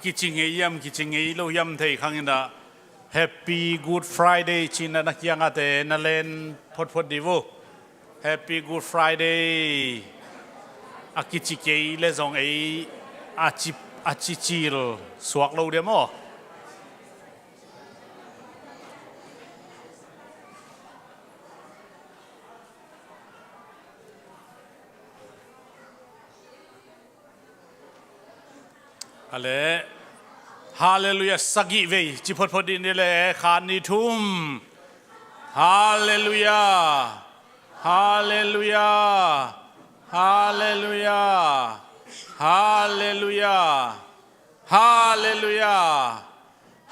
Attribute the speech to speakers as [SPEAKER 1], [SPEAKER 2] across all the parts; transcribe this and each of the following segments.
[SPEAKER 1] กิจงยามกิจงยโลยามเทขังนะ Happy Good Friday ชินนักยังอาเตนัเลนพดดีวู Happy Good Friday กิจเกยเลซองอาชิจิลสวกเราเดียมั้งอะไรฮาเลลูยาสักกี่เวจิพอดีนี่แหละขานิทุมฮาเลลูยาฮาเลลูยาฮาเลลูยาฮาเลลูยาฮาเลลูยา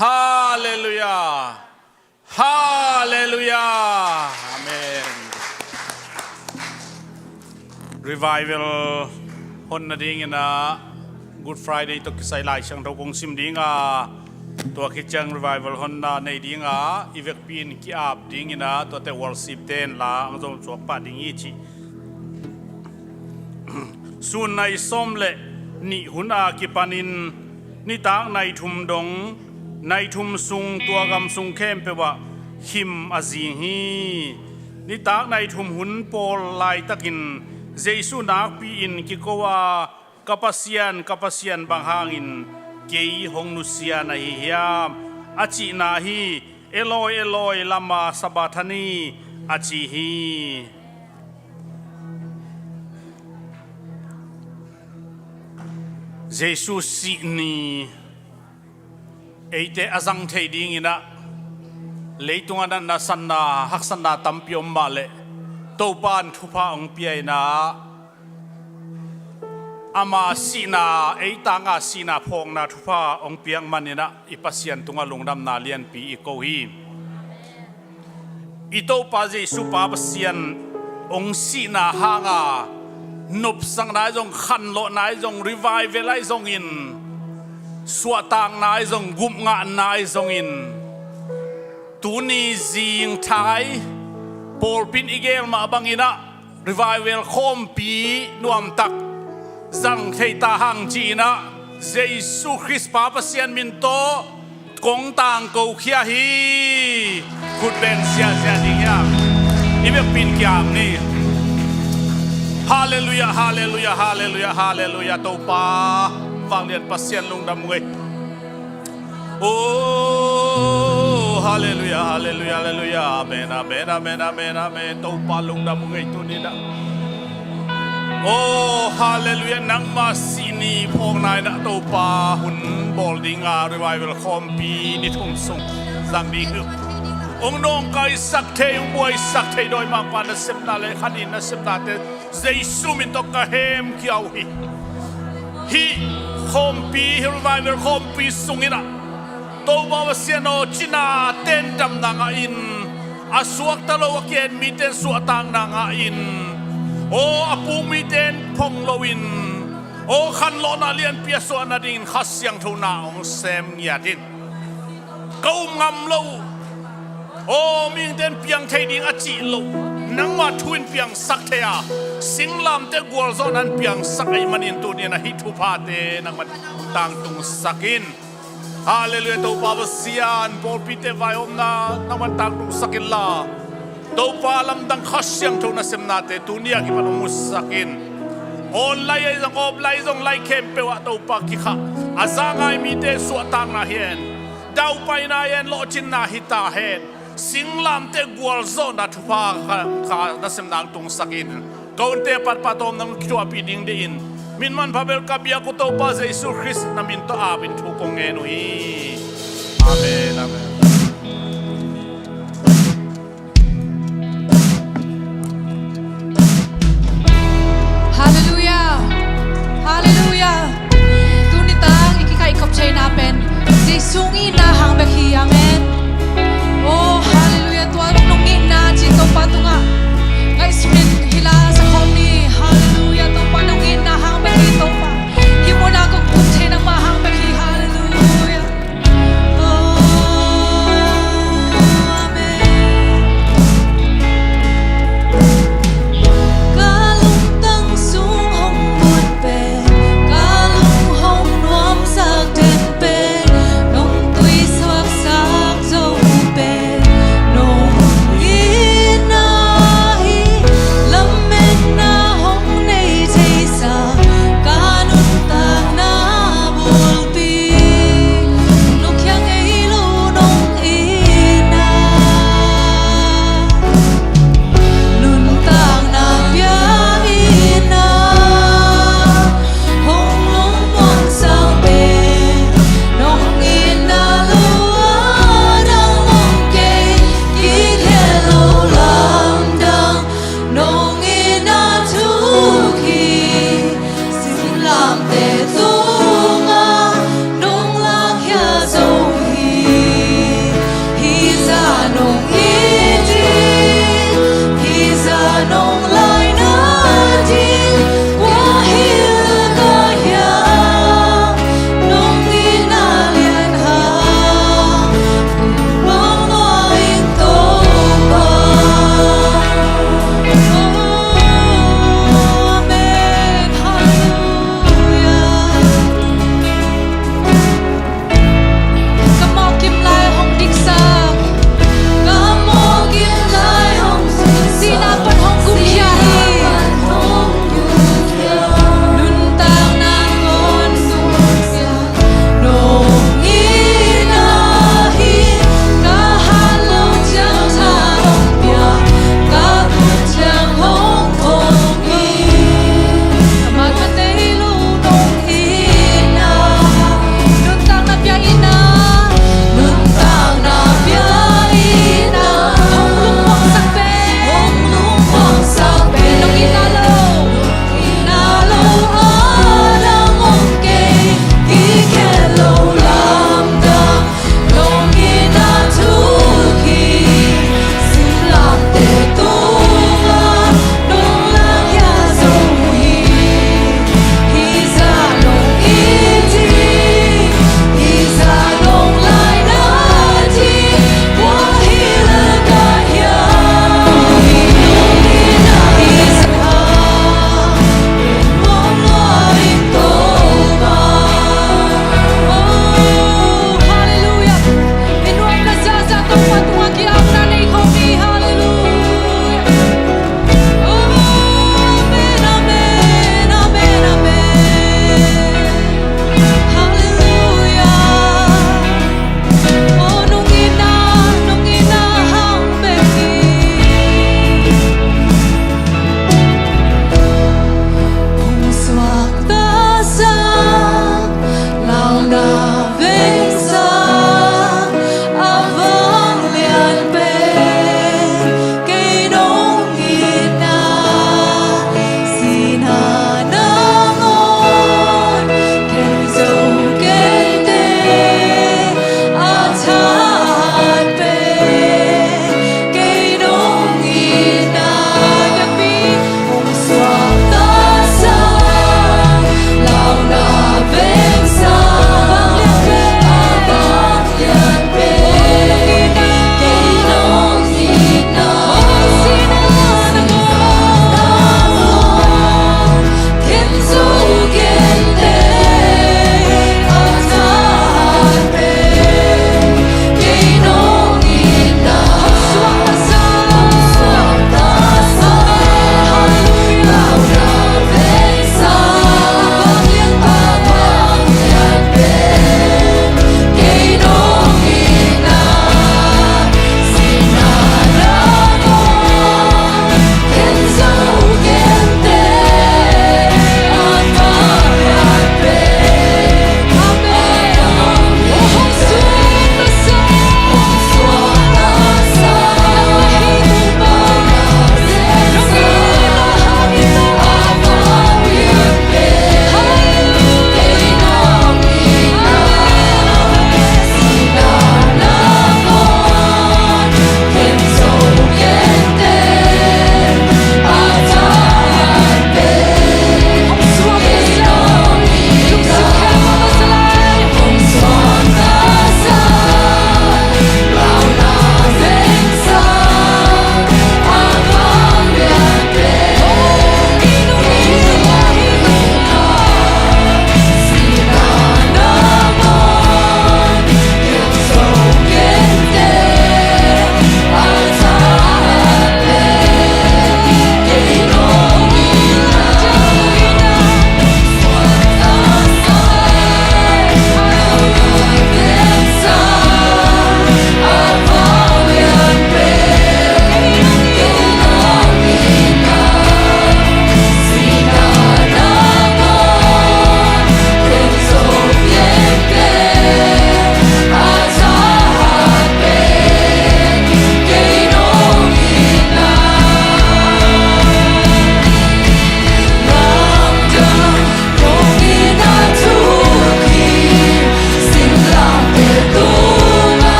[SPEAKER 1] ฮาเลลูยาฮาเลลูยาอาเมน Revival คนนั่นเองนะGood Friday ตัวใส่ลายช่างเราคงซิมดิ้งตัวคิดจัง Revival คนในดิ้งอีเวกปีนกีอาบดิ้งนะตัวแต่ Worship เต้นละอังจงสวกปะดิ้งยี่จีส่วนในส้มเละนิหุนกิปานินนิตากในทุมดงในทุมซุงตัวกำซุงเข้มเปว่าหิมอาจีฮีนิตากในทุมหุนโปลลายตะกินเจสุนักปีอินกิโกวาkapasian bang hangin kei hong nusia na hiam achi na hi eloi lama sabathani achi hi Jesus si ni eite azang thei ding ina leitunga na sanna haksanna tampiom male topan thupa ong piai na ama sina eitanga sina phong na thupa ong piang manina ipasian tunga lungdam na lian pi iko hi ito pa je supa pasian ong sina hanga nup sang nai jong khan lo nai jong revive lai jong in suatang nai jong gum nga nai jong in tuni jing thai por pin igel ma bangina revival khom pi nuam tak Zang thei ta hang chi na Jesus Christ pa pasian min to kong tang ko khia hi khut ben sia ding ya ibe pin kyam ni hallelujah hallelujah hallelujah hallelujah to pa wang lian pasian lung dam ngoi oh hallelujah hallelujah hallelujah amen amen amen amen amen to pa lung dam ngoi tu ni da Oh hallelujah nang masini phong nai na to pa hun bolding revival khompi ni thum sung zang bi hu ong nong kai sak the ong boy sak the doi ma pa na sem na le khanin na sem na te jesu min to ka hem kiau hi khompi revival khompi sungina to ba siano china ten tam na nga in asuak talo ken mi ten suatang na nga inโอ้อปูมีเดนพงโลวินโอ้ขันโลนาเลียนเปียโซนาดินขัดเสียงทูนาองเซมยาดินกูงำโลโอ้มีเดนเปียงเทดิงอจิโลนังมาทวินเปียงสักเทียสิงลำเตกัวโซนันเปียงสักไอมันอินตัวเนี่ยนะฮิตุพาเตนังมันต่างตุงสักินฮาเลลูยาตัวปาบเซียนโปรปิเตวายอมนานังมันต่างตุงสักินลาตัวปาลำดังขัดเสียงทูน่าเสมนาเตตุเนียกิมันมุสกินออนไลน์ยังอบไลน์ยังไลน์เข้มเปว่าตัวปากิขาอาจารย์ไงมีเดสวตังนาเฮนดาวไปนาเฮนโลจินนาฮิตาเฮนสิงลำเตกัวโซนัทพาขาน่าเสมนางตุงสกินกวนเตปัดปัดอมนังคิวปีดิงเดินมินมันพาเบลกับยากุตัวปาเจสุคริสต์นามินตัวอาบินทุกงเงนุฮีอาเมนอาเมน
[SPEAKER 2] Hallelujah. Tunitang ikikay-ikop siya napen. Jesungi na hang beki. Amen. Oh, hallelujah. Tuwalong nungin na. Chito pato nga. Ngay smith hila sa komni. Hallelujah. Ito pa nungin na hang beki. Ito pa. Himo na kong kumche ng mahang beki. Hallelujah. Oh.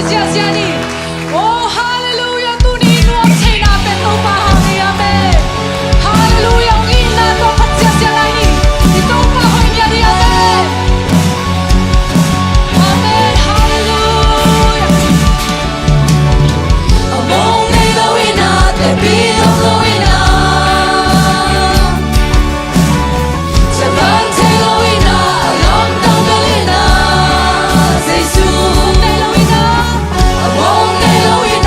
[SPEAKER 2] siya siya ni. Oh, hallelujah. Tuni nuam chay na pen to pa hangi amen. Hallelujah. Ong ina to pat siya siya lai ni. Ito pa hoy niya ni amen. Amen. Hallelujah.
[SPEAKER 3] Among may gawin natin, bitong gawin na. Sabang tayo gawin na, alam tanggalin na. Sa Jesus, among may gawin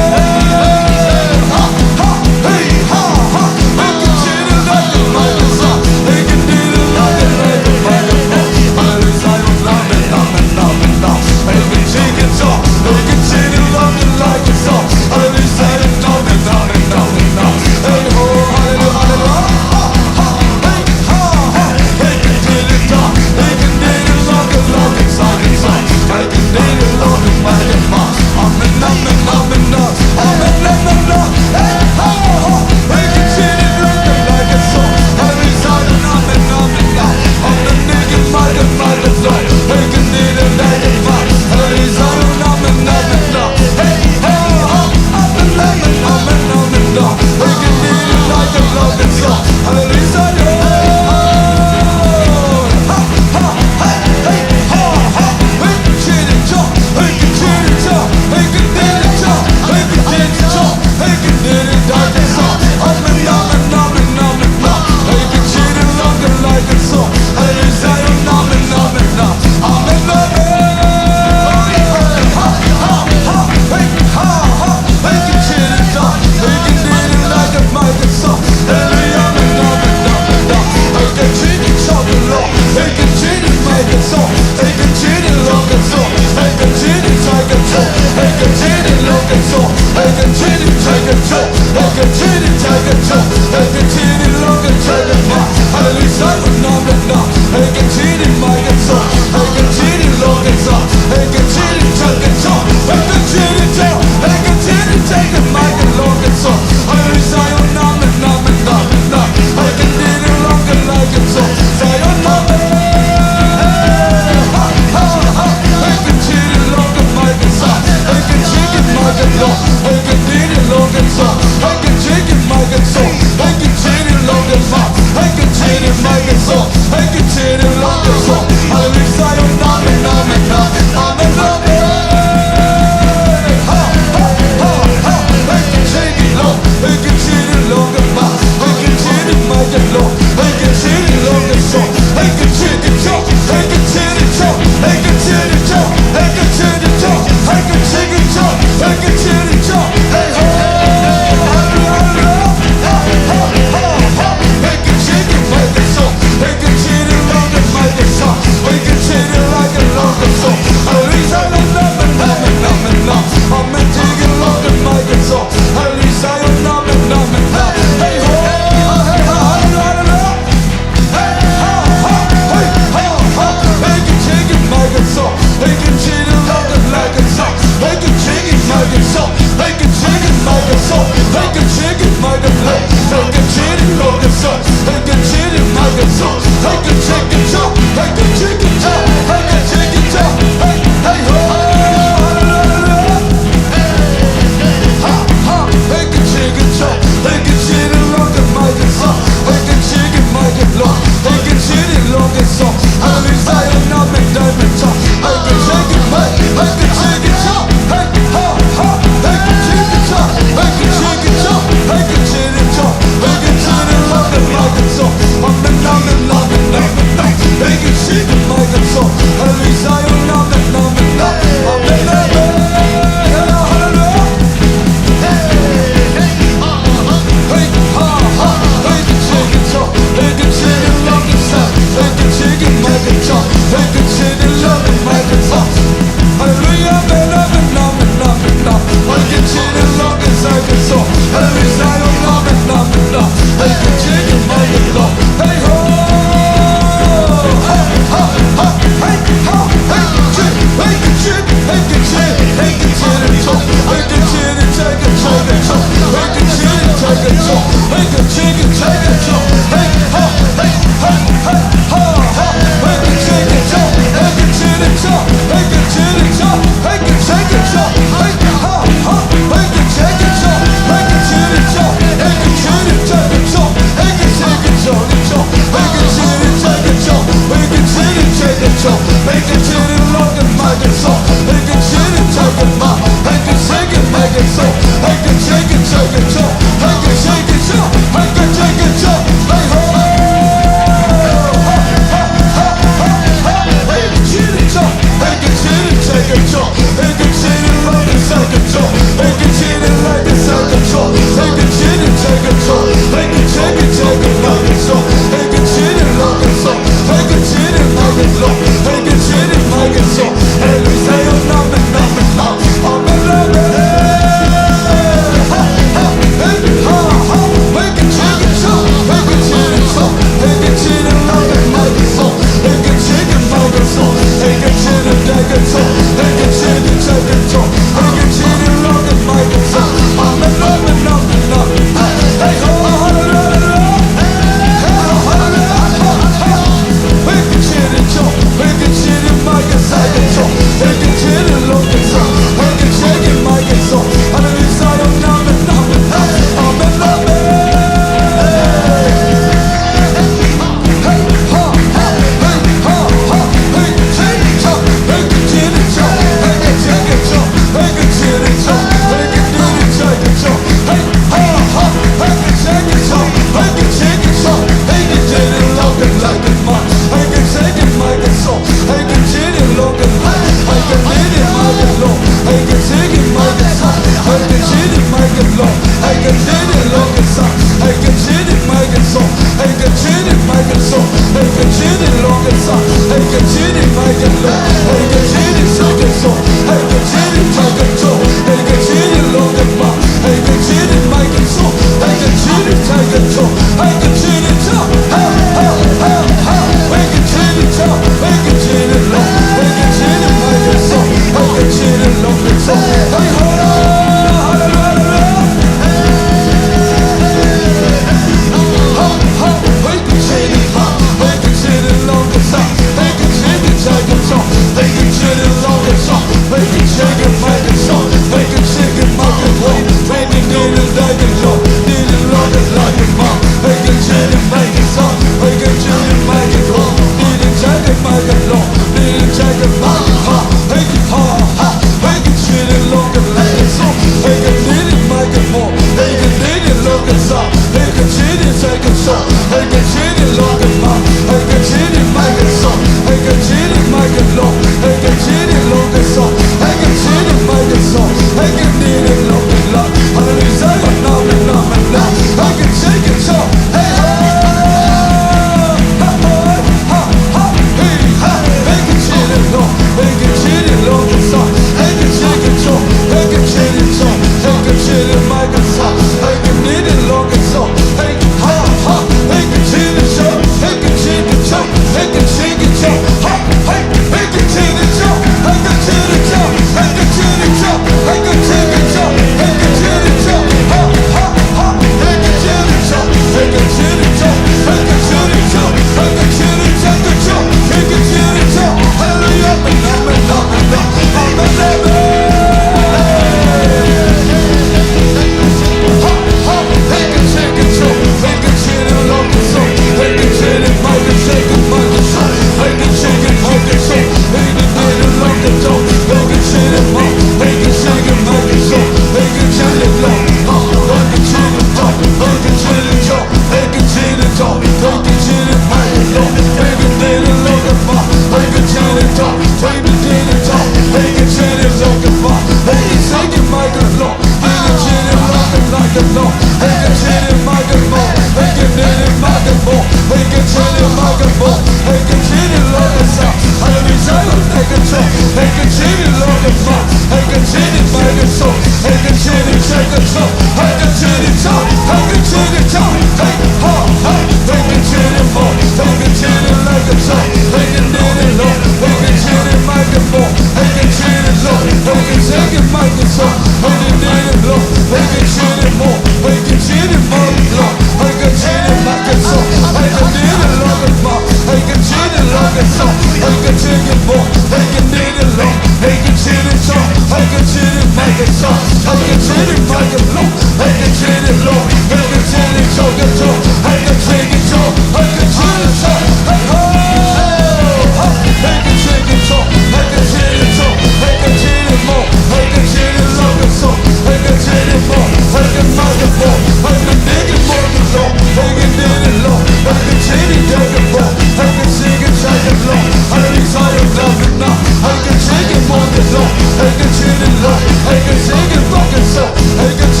[SPEAKER 4] I can take it, rock and so I can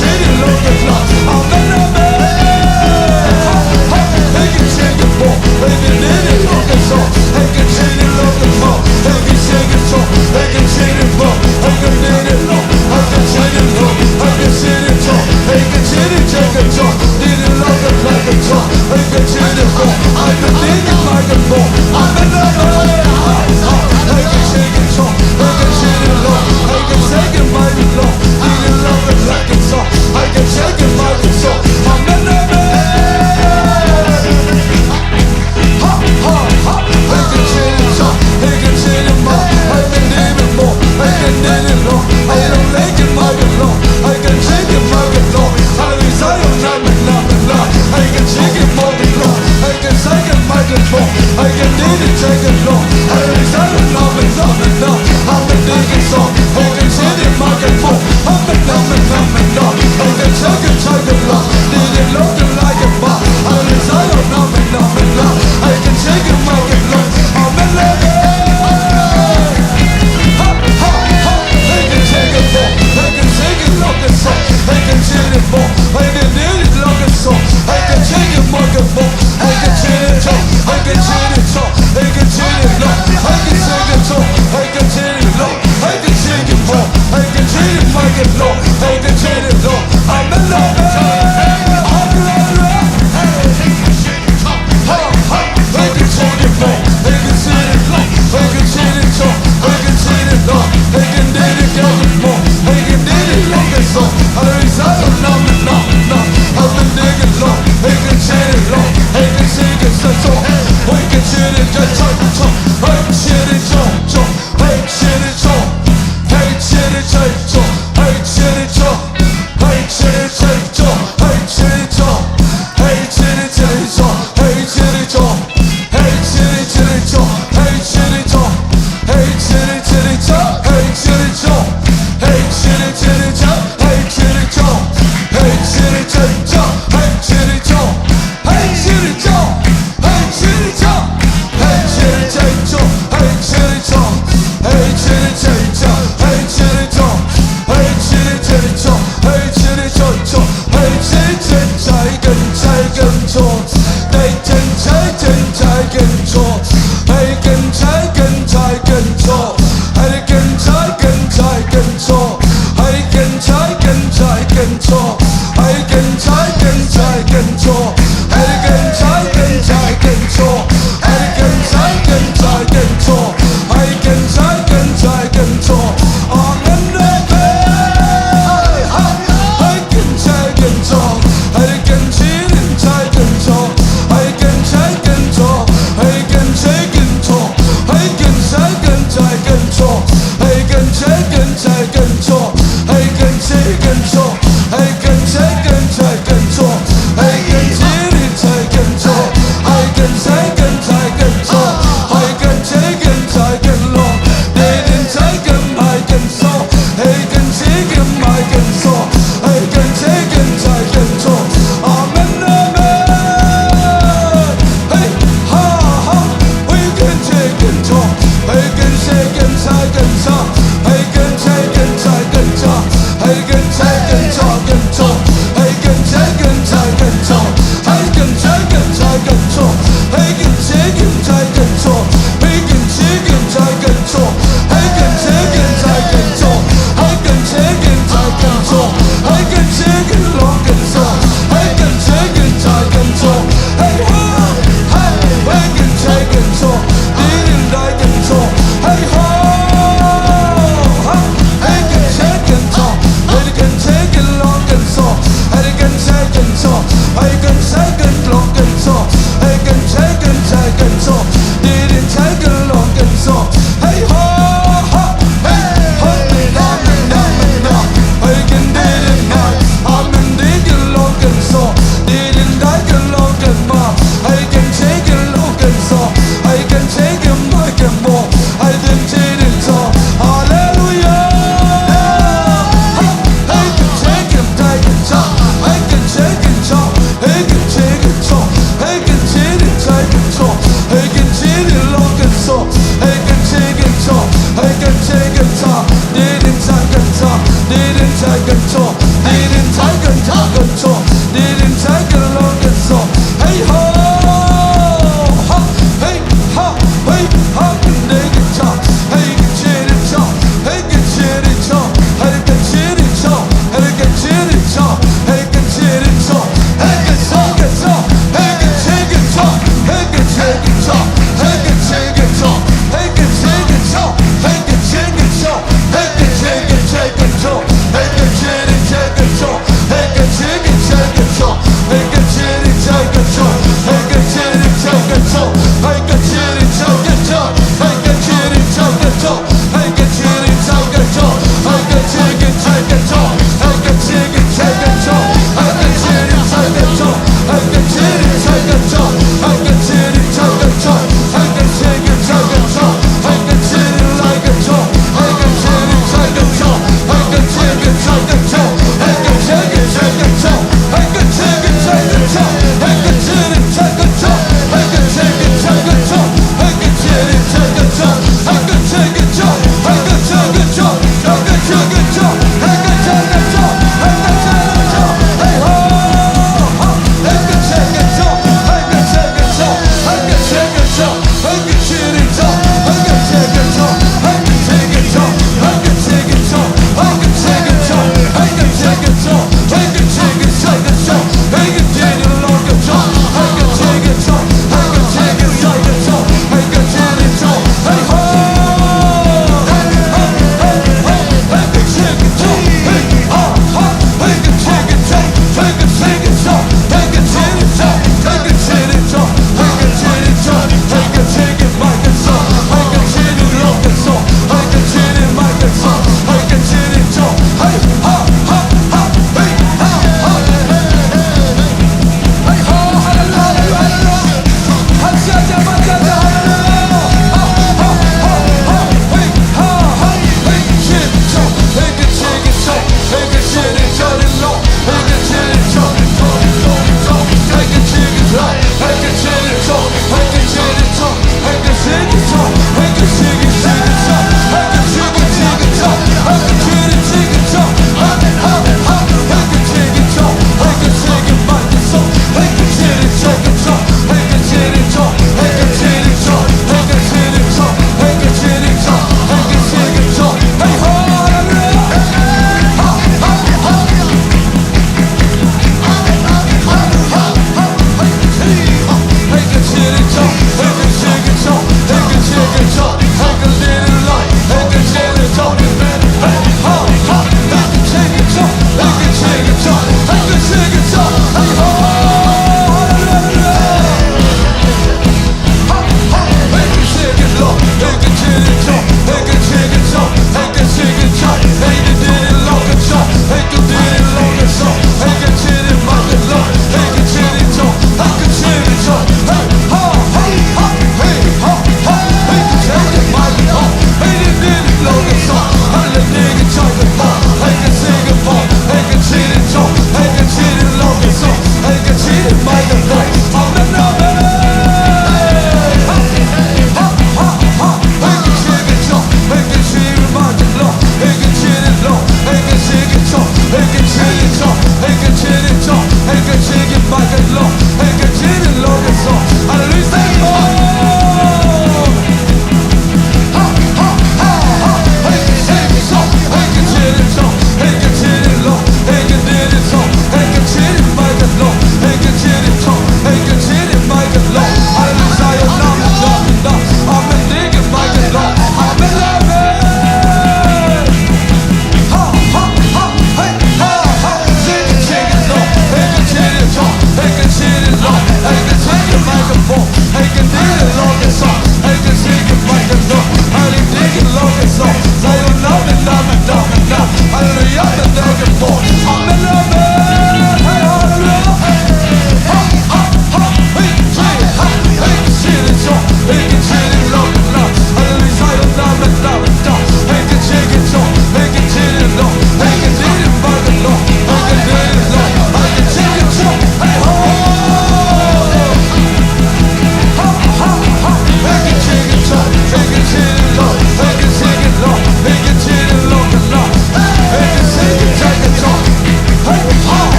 [SPEAKER 4] Hey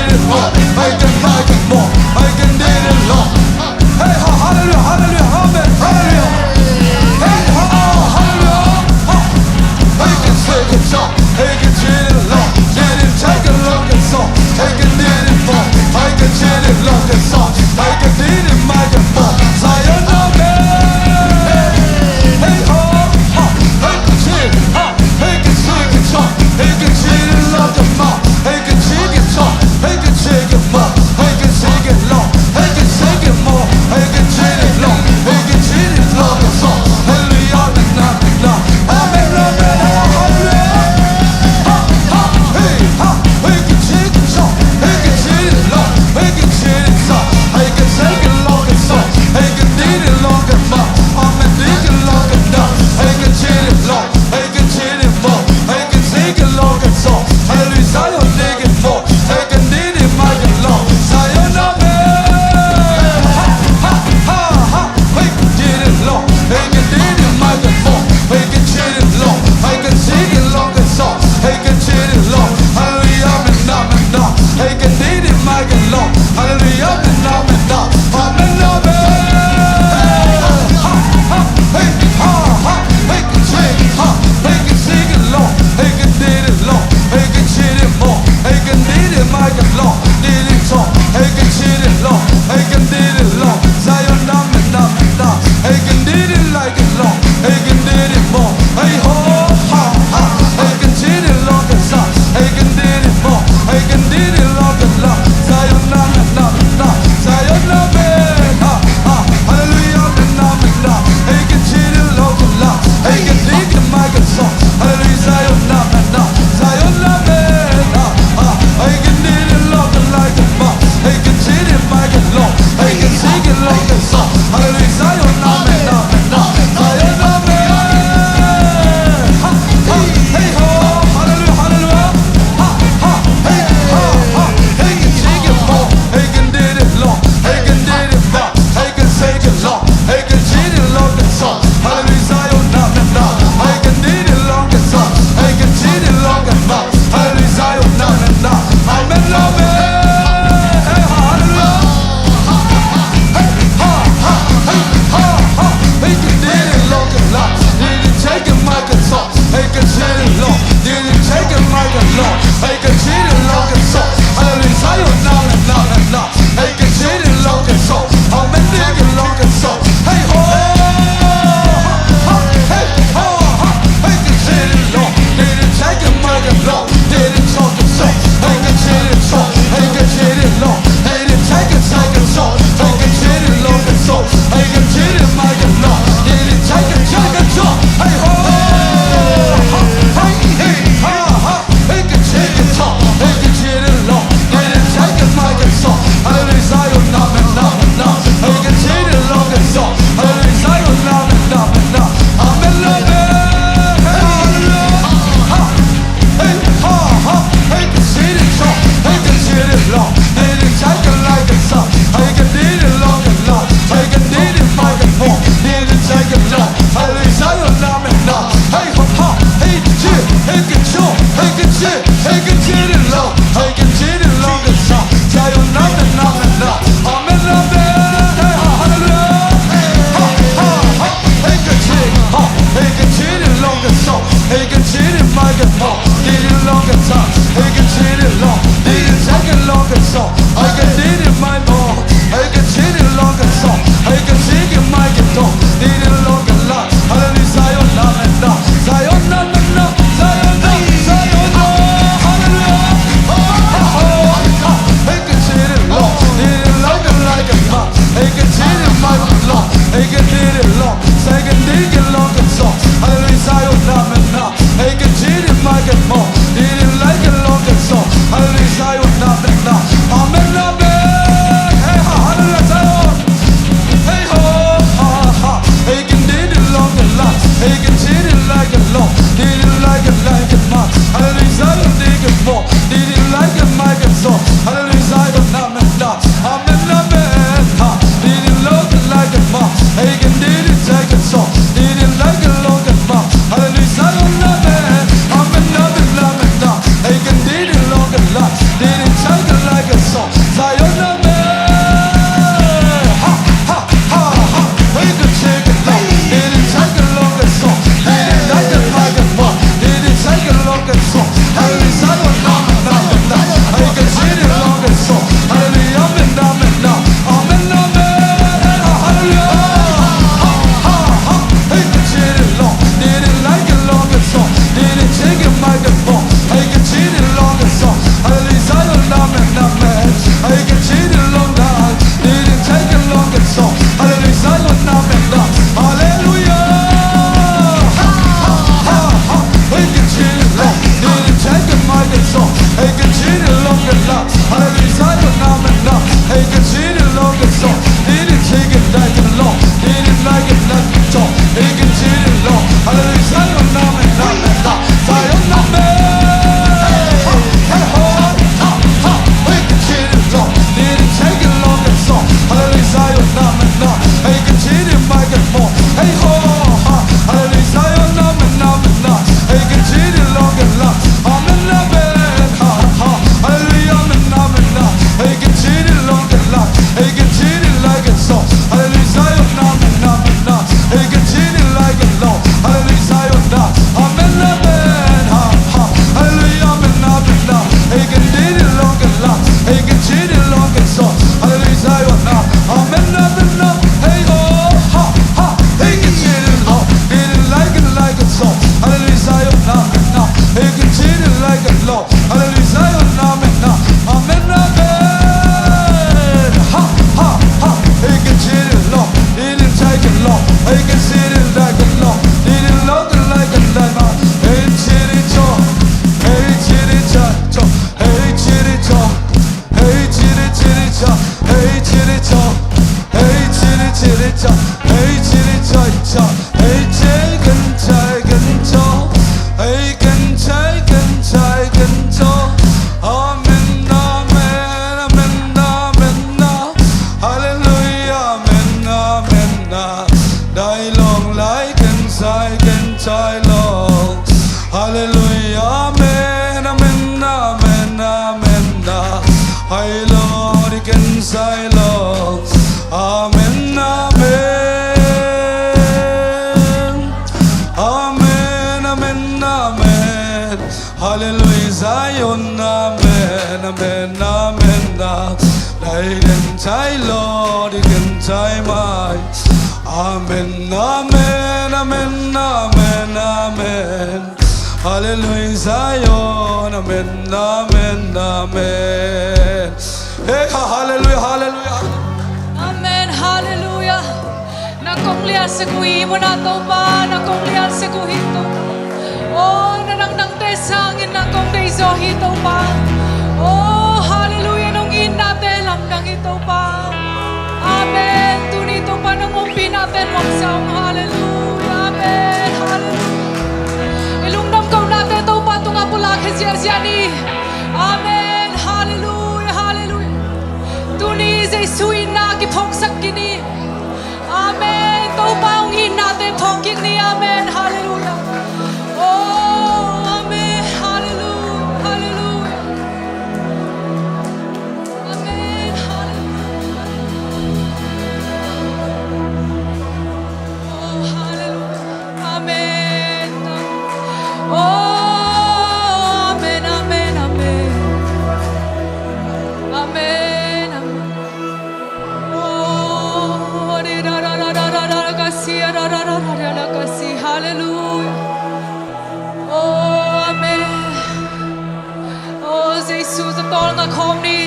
[SPEAKER 4] need it more. Make it more. Make it need it long. Hey, hallelujah, hallelujah, amen, hallelujah. Hey, hallelujah. Make it take it long. Make it need it long. Need it take it long and so. Make it need it more. Make it need it long and so. Make it need it, make it more. Zion, amen. Hey, make it need it, make it take it long. Make it need it long and more. Make it take it long. Make it take it more. Make it take it long. Make it take it more. Make it take it long. Make it take it long and so. Hallelujah, amen, amen, amen, hallelujah. Hey, make it take it long. Make it take it long. Make it take it long. Make it take it long and so. Make it need it long and more. Amen, need it long and down. Make it take it long. Make it take it more. Make it take it long and so. Hallelujah, Zion, dig it more. Make it need it, make it long. Zion, amen. Make it need it long. Make it need it, make it more. Make it need it long. Make it take it long and so. Make it need it long. Hallelujah, amen, amen. Make it need it, make it long. Hallelujah, amen, amen. Amen, amen. Hey, make it take it, make it take it long. Make it need it long. Make it need it more. Make it need it, make it long. Need it long. Make it need it long. Make it need it long. Zion, amen, amen. Make it need it like it long. Make it need it more. Hey, make it need it long and so. Make it need it more. Make it need it long and long. Zion, amen, amen. Zion, amen. Hallelujah, amen, amen. Make it need it long and long. Make it need it, make it so. Hallelujah, Zion, amen. Zion, amen. Make it need it long and like it more. Make it need it, make it long. Make it take it long and so. Hallelujah, Zion, amen, amen. Zion, amen. Hey, hallelujah, hallelujah. Hey, make it take it more. Make it need it long. Make it need it more. Make it take it long. Make it need it long and so. Hallelujah, Zion, amen. Make it need it long and so. Make it need it long and more. Hallelujah, Zion, amen. Amen, amen. Hey, hallelujah. Make it need it long and long. Need it take it, make it so. Make it need it long. Need it take it, make it long. Make it need it long and so. Hallelujah, Zion, amen. Make it need it long and so. Amen, need it long and so. Hey, make it need it long. Need it take it, make it long. Need it talk and so. Make it need it so. Make it need it long. Need it take it so. Make it need it long and so. Make it need it, make it long. Need it take it so. Hey, make it take it so. Make it need it long. Need it take it, make it so. Hallelujah, Zion, amen. Make it need it long and so. Hallelujah, Zion, amen. Amen, amen. Make it need it so. Make it need it long. Need it take it like it so. Make it need it long and long. Make it need it, make it more. Need it take it long. Hallelujah, Zion, amen. Hey, make it short. Make it short. Make it need it long. Make it need it long and so. Zion, amen. Amen, amen. Hey, hallelujah. Make it need it long and so. Make it need it, make it more. Need it long and so. Make it need it long. Need it take it long and so. Hay lo đi cần sai lo. Amen, amen. Amen, amen, amen. Hallelujah, Zion, amen, amen, amen. Đây gần trái lo đi gần trái mai. Amen, amen, amen, amen, amen. Hallelujah, Zion, amen, amen, amen. Hey, hallelujah, hallelujah.
[SPEAKER 2] Amen, hallelujah. Na kong lian sa kui mo na to ba, na kong lian sa kui to. Oh, nanang nang te sangin na kong te so hito pa. Oh, hallelujah, nung inate lam nang ito pa. Amen. Tunito pa nung umpi natin waksang. Hallelujah, amen, hallelujah. Ilungnam kau natin to pa tunga pula kesiasiani. Amen, hallelujah, hallelujah. Tuni zay suy na kipok sakini. Amen. Tau paungin natin poking ni amen. Hallelujah. Oh, amen. Hallelujah. Hallelujah. Amen. Hallelujah. Oh, hallelujah. Amen. Oh, amen, amen, amen. Amen, amen. Oh, hallelujah. Oh, amen. Oh, Jesus, the tol nga khom ni.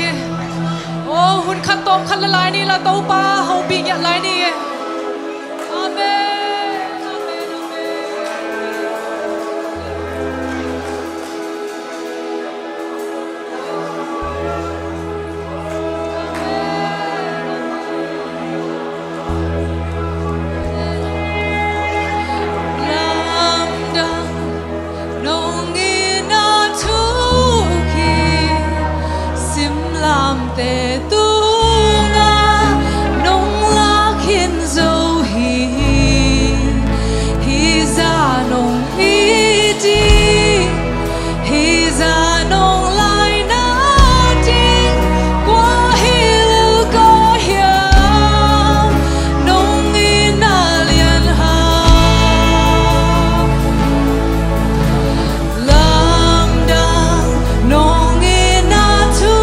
[SPEAKER 2] Oh, hun khat tom khat la lai ni la to pa ho pi ya lai ni. Amen. Amen, te tu nga nong lakin zo hi za nong iti hi za nong lai na ting qua hilu ko hiam nong ina lian ha lam da nong ina tu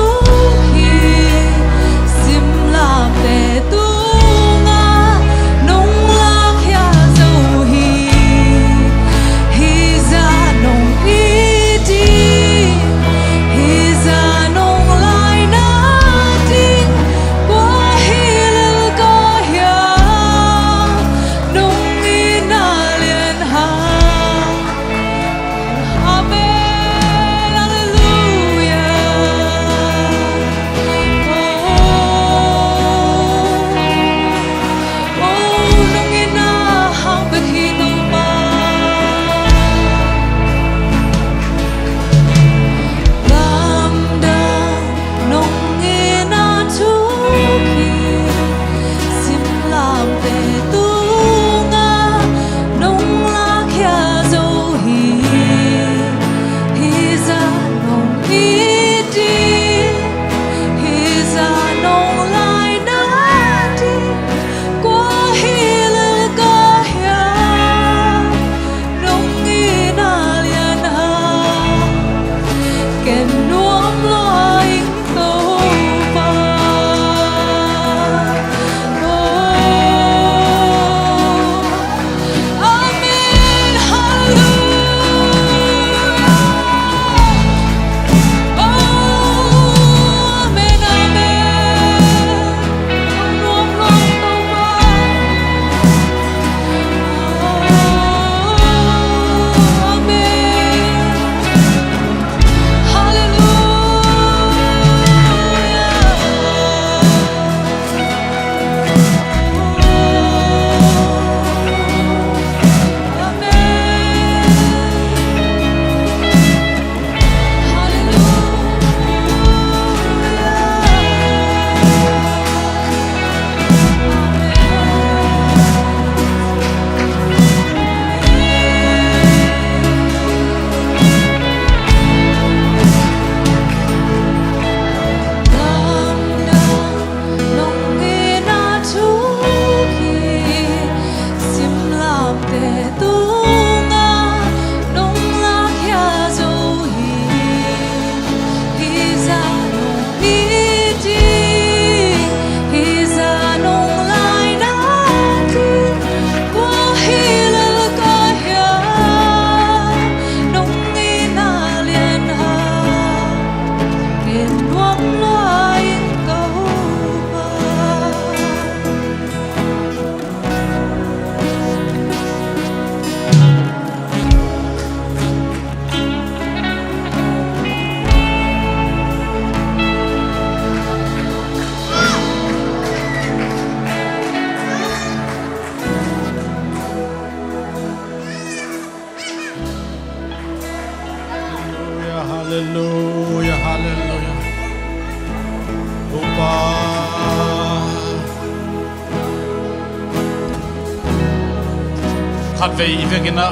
[SPEAKER 1] ขัดเวอีเวกินะ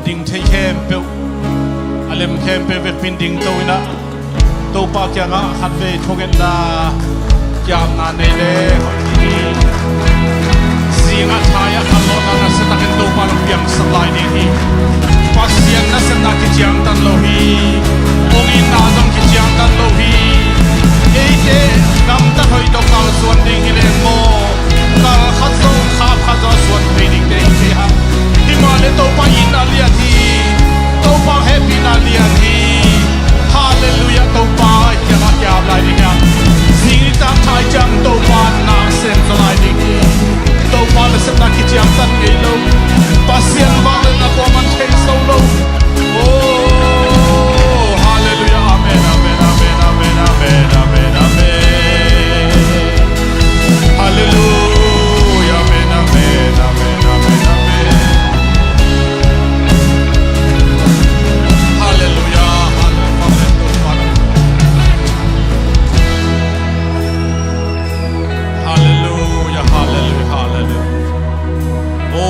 [SPEAKER 1] ดิ่งเทเข้มเปลอเลมเข้มเปลเวกปินดิ่งตัวนะตัวปากยังขัดเวทงเงินนะยามนานในเล่สิ่งที่ยาขันโลนานะเสตักเห็นตัวปากเปียงสลายนี่ปัสยังนะเสตักกิจยังตันโลหีองอินนาดงกิจยังตันโลหีเอเจกำตะหอยดอกกาลส่วนดิ่งฮิเลโมกาลขัดโซขาบขัดส่วนเพดิ่งเด้งเสียที่มาเลตัวปาอินอาเลียทีตัวปาเฮปินาเลียทีฮาเลลูยาตัวปาจะรักยามลายดิ่งสิ่งที่ตามทายจังตัวปานาเซนสลายดิ่งตัวปาเลสนักกิจยังตันเกลโลปัสยังบาเลนักว่ามันเทโซโลโอ้ฮาเลลูยาอาเมนอาเมนอาเมนอาเมนอาเมนอาเมนอาเมนฮาเลลูยาอาเมนอาเมนอาเมนอาเมนอาเมนฮาเลลูยาฮาเลลูยาฮาเลลูยาฮาเลลูยาฮาเลลูยาโอ้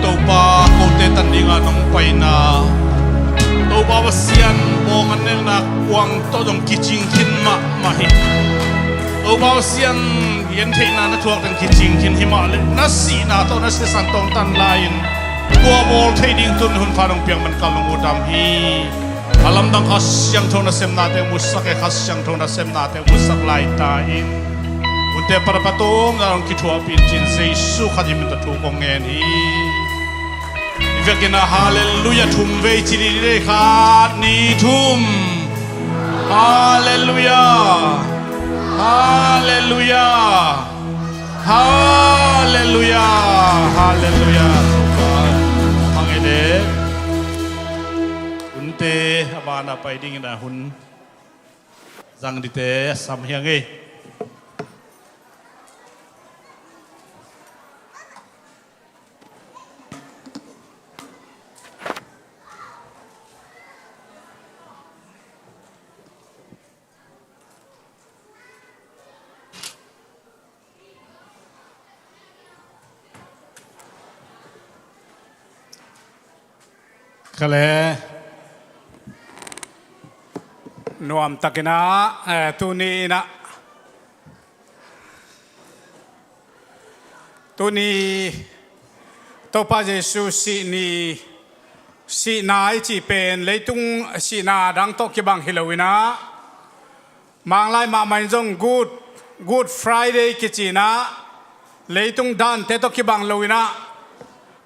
[SPEAKER 1] ตัวปาโคเตตันดิงานองไปนาตัวปาวเสียนโอกันเนนักวางตัวดงกิจิงขินมาหิตัวปาวเสียนเย็นเทนานะทวกดังกิจิงขินหิมาเลยนัสสีนาตัวนัสสันตองตันไลน์ตัวบอลเทดิ้งตุนหุ่นฟ้าดงเปียงมันกำลังอุดมฮีอาลัมดังขัสยังทงนัสเซมนาเตมุสักขัสยังทงนัสเซมนาเตมุสักไลตาอินอุนเตปะปะตงนารองกิทัวปินจินเซสุขัดิมิตะทุกองเงินฮีเวกินะฮาเลลูยาทุมเวจิริเรคานีทุมฮาเลลูยาฮาเลลูยาฮาเลลูยาฮาเลลูยามังเอเดอุนเตอบานาไปดิ้งนะหุนจังดิเตสัมเฮียงเอก็เลยนวมตะกินะตุนีนะตุนีตัวพระเยซูสีนาจีเป็นเลยตุงสีนาดังโตกิบังฮิโลวินะมังไลมาไม่จงgood Fridayกิจีนะเลยตุงดันเตโตกิบังโลวินะ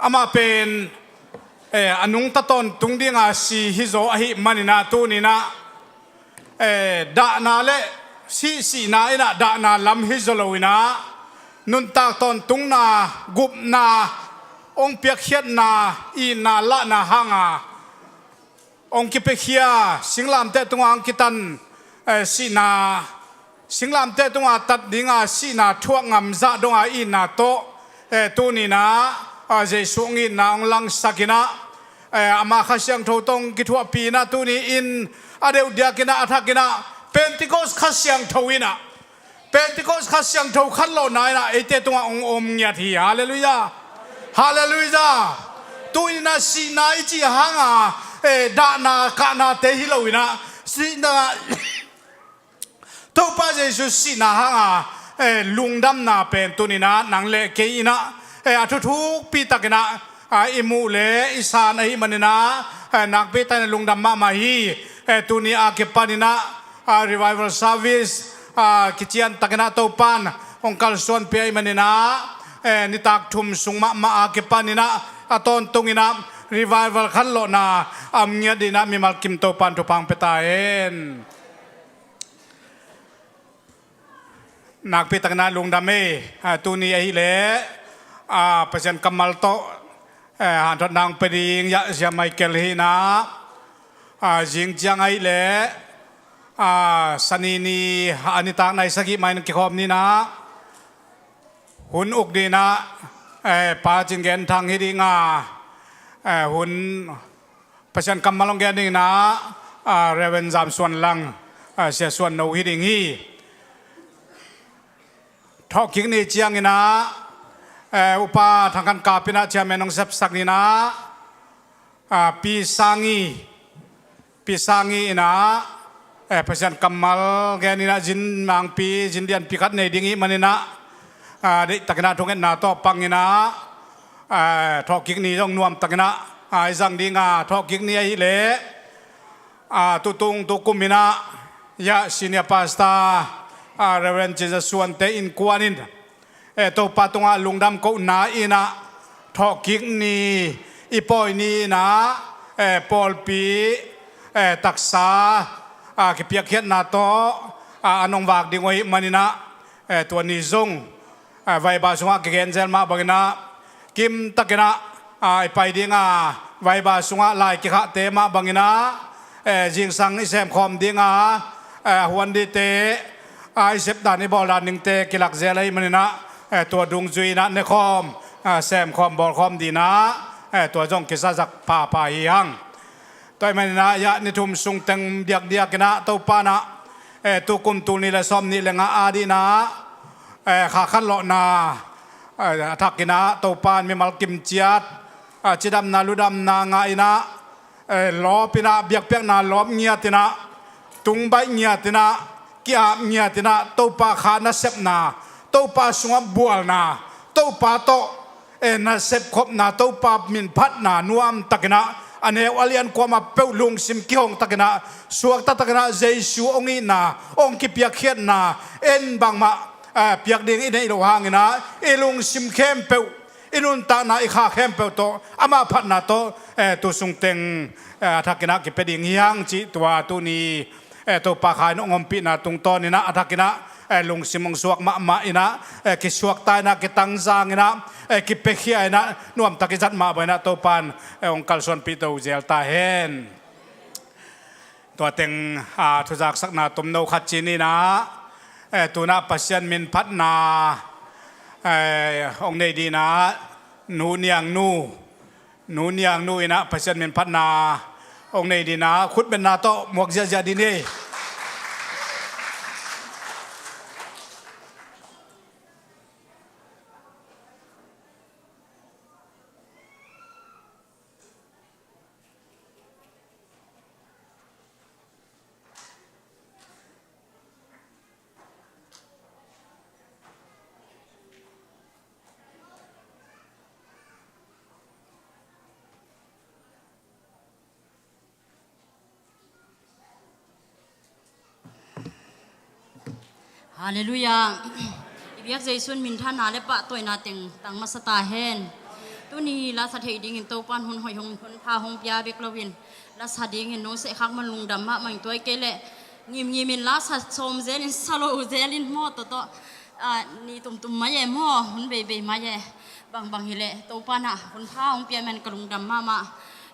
[SPEAKER 1] อามาเป็นอนุงตะตนตุงดิ้งอาสีฮิโซอหิมันนาตูนีนะดานาเลสีนาอินะดานาลำฮิโซโลวินะนุนตาตนตุงนากุบนาองเปียกเขียนนาอีนาละนาหางาองกิเปเขียสิงลามเตตุงอังกิตันสีนาสิงลามเตตุงอาตัดดิ้งอาสีนาทวงงำซาดงอาอีนาโตตูนีนะเจสุงินนาองลังสักินะอามาขยันทตงกิทัวปีนะตูนี้อินอาเดียวเดียกินะอาทักินะเป็นติโกสขยันทวินะเป็นติโกสขยันทขันโลนายนะเอเตตัวองอมเงียทีฮาเลลูยาฮาเลลูยาตูนี้นะสีนาอิจิฮังอาดานาคานาเตฮิโลวินะสีนาตัวพระเยซูสีนาฮังอาลุงดำนาเป็นตูนี้นะนังเล็กเกีนะทุกปีตะกินะอิมูเลอิสานอิมันนะนักเปตันลุงดำมาฮีตุนีอาเกปานินะrevival service กิจยันตะกินะโตปันองค์การส่วนเปียมันนะนิตักทุมสุงมาอาเกปานินะตอนตุงินะ revival ขันโลนาอามเงียดีนะมีมัลกิมโตปันทุพังเปตาเอนนักเปตันลุงดำเมตุนีอาฮิเลประชันกำมัลโตหันทนางเปรีงยะจะไม่เกลีนะจิงจังไอเล่สนีนีอันนี้ต่างในสกิไม่นกิคอมนี่นะหุ่นอุกดีนะปาจิงเกนทางฮิดิงหุ่นประชันกำมัลงเกนนี่นะเรเวนจามส่วนลังเสียส่วนโนฮิดิงฮีทอกคิงนี่เจียงนี่นะ
[SPEAKER 5] อุปาทางการกาปินะเชียเมนองเซปสักนี่นะปีสังอีนะเพราะฉะนั้นกำมัลแกนี่นะจินมังปีจินเดียนปีขัดในดิ่งมันนี่นะเด็กตะกินะทงเงินนาต่อปังนี่นะทอกิกนี่ต้องนวมตะกินะไอ้จังดิ่งทอกิกนี่ไอ้เล่ตุตุงตุกุมินะยะซินียปาสตาเรเวนจิจะส่วนเตอินกวานินตัวปาตุงลุงดำก็นาอินะทอกิกนี่อีปอยนี่นะปอลปีตักษากิเปียกเขียนนาโตอนงวากดิ่งไว้มันนี่นะตัวนี้ซงไว้บาสุงะกิเกนเซลมาบังนะกิมตะกินะไปดิ่งไว้บาสุงะลายกิขะเตมาบังนะจิงสังอิเซมคอมดิ่งฮวนดีเตไอเซปดานิบอลานิงเตกิลักเซลัยมันนี่นะตัวดุงจุยนะในคอมแซมคอมบอลคอมดีนะตัวจงกิซาจักป่าเฮียงตัวมันนะยะนิทุมสุงเต็งเดียกนะตัวปานะตุกุมตุนี่ละซอมนี่ละงาอาดีนะขาขันโลนาทักกินะตัวปานมีมัลกิมเจียดจิดำนาลุดำนางาอินะล้อปินะเบียกเปียกนาล้อมเงียตินะตุงใบเงียตินะกีอาบเงียตินะตัวปาขานาเซปนาตัวปาสงบบัวนาตัวปาโตนาเซปคบนาตัวปามินพัดนานวมตะกินะอันเอวอเลียนความมาเปลุงซิมกิฮงตะกินะสวกตะกินะเจสูองอีนาองกิเปียกเขียนนาเอ็นบางมาเปียกดิ่งอินในโลหะงินะเอลุงซิมเข้มเปวอินุนตานาอิขาเข้มเปวโตอามาพัดนาโตตัวสุงเต็งทักกินะกิเปดิ่งยังจิตัวตัวนี้ตัวปากขายนงมปีนาตุงตอนนี่นะทักกินะลุงซิมงสวกมาอินะกิสวกตายนะกิตังจางอินะกิเปขี้อินะนวมตะกิจัดมาไปนะตัวปันองค์กัลส่วนปีตัวเจลตาเฮนตัวเต็งทุจักสักนาตุมโนขัดจีนี่นะตัวน่าปัสยันมินพัดนาองในดีนะนูเนียงนูอินะปัสยันมินพัดนาองในดีนะขุดเป็นนาโตหมวกเจียดีนี่
[SPEAKER 3] ฮาเลลูยาอีเบียกใจส่วนมินท่านาเลปะตัวนาเต็งตังมาสตาเฮนตัวนี้ลาสะเทดิ่งตัวปานหุนหอยหงหุนพาหงปยาเบกลวินลาสะดิ่งน้องเสกขักมันลุงดำมะมันตัวเกลงิมมินลาสะชมเซลินสโลเซลินหม้อตัวนี่ตุ่มมาแย่หม้อหุนเบมาแย่บางฮิเลตัวปานะหุนพาหงปยามันกลุงดำมา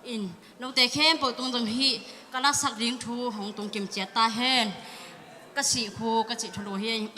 [SPEAKER 3] อินน้องเตเข้มปตรงตรงที่กลาสักดิ่งทูหงตรงกิมเจียตาเฮนกะสิโคกะสิทะโลเฮย
[SPEAKER 4] เ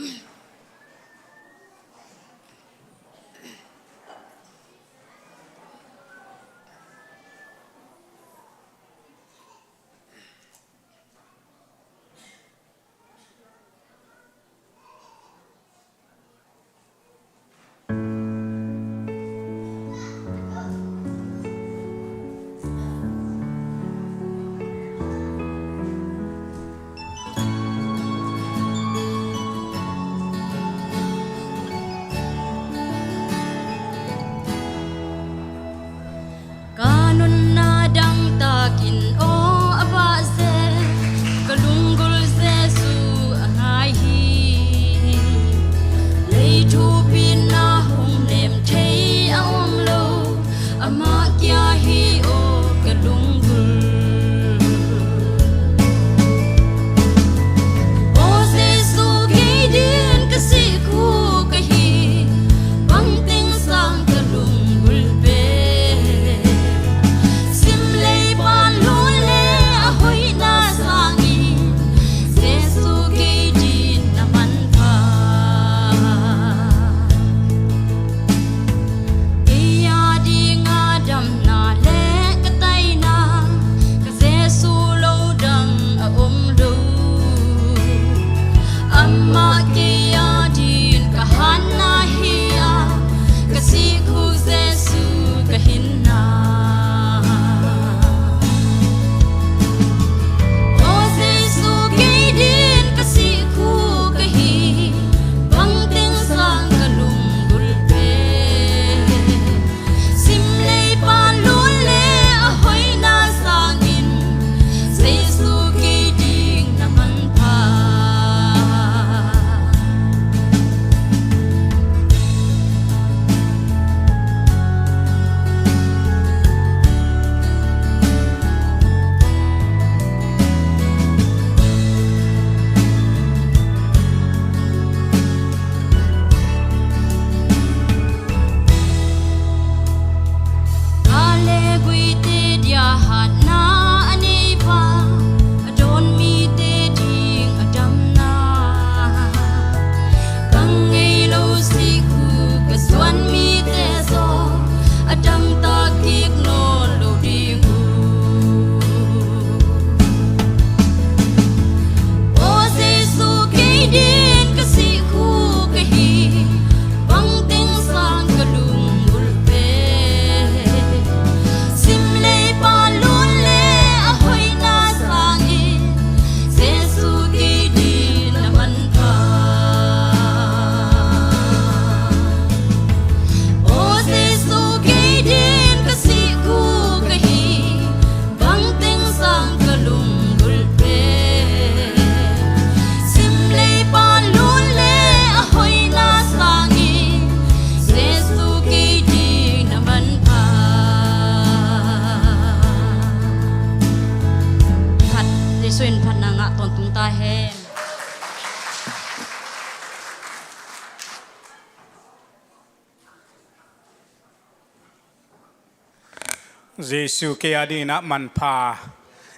[SPEAKER 5] Giêsu kia đi na man pha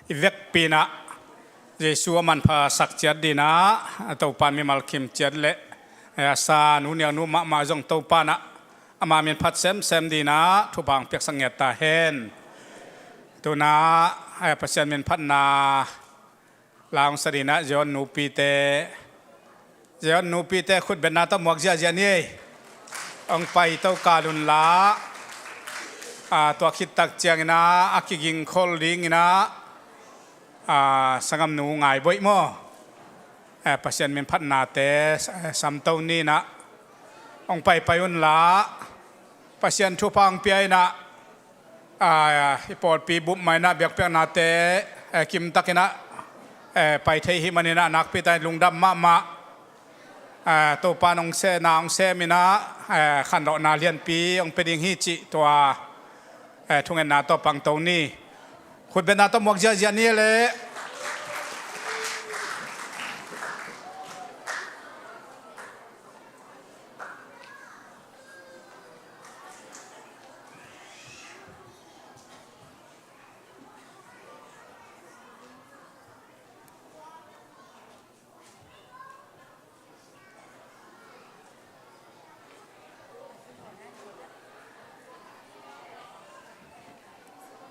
[SPEAKER 5] ivek pina Giêsu man pha sak chat đi na tàu pan mi mal kim chat le sa nu nia nu ma jong tàu pan na ama min phat sem đi na thu bang pek sang nget ta hen tu na pasien min phat na lang sa đi na John nu pi te khut ben na ta muak ja ni ông pai tàu ka lun laตัวคิดตักเจียงนะอากิกิงคอลลิงนะสังกำนูง่ายบ่อยมั้งปัจจัยมันพัฒนาแต่สัมตัวนี้นะองไปอุ่นละปัจจัยทุพังเปียนะฮิปอดปีบุบไม่นะเบียกเปียนาแต่กิมตักนะไปเที่ยวมันนี่นะนักพิจารณาลุงดำมาตัวปานองเสนาองเสมินะขันดอกนาเลียนปีองเป็นยิงฮิจิตัวทุกเงินนาตัวปังตรงนี้คุณเป็นนาตัวหมวกเจียนี่เลย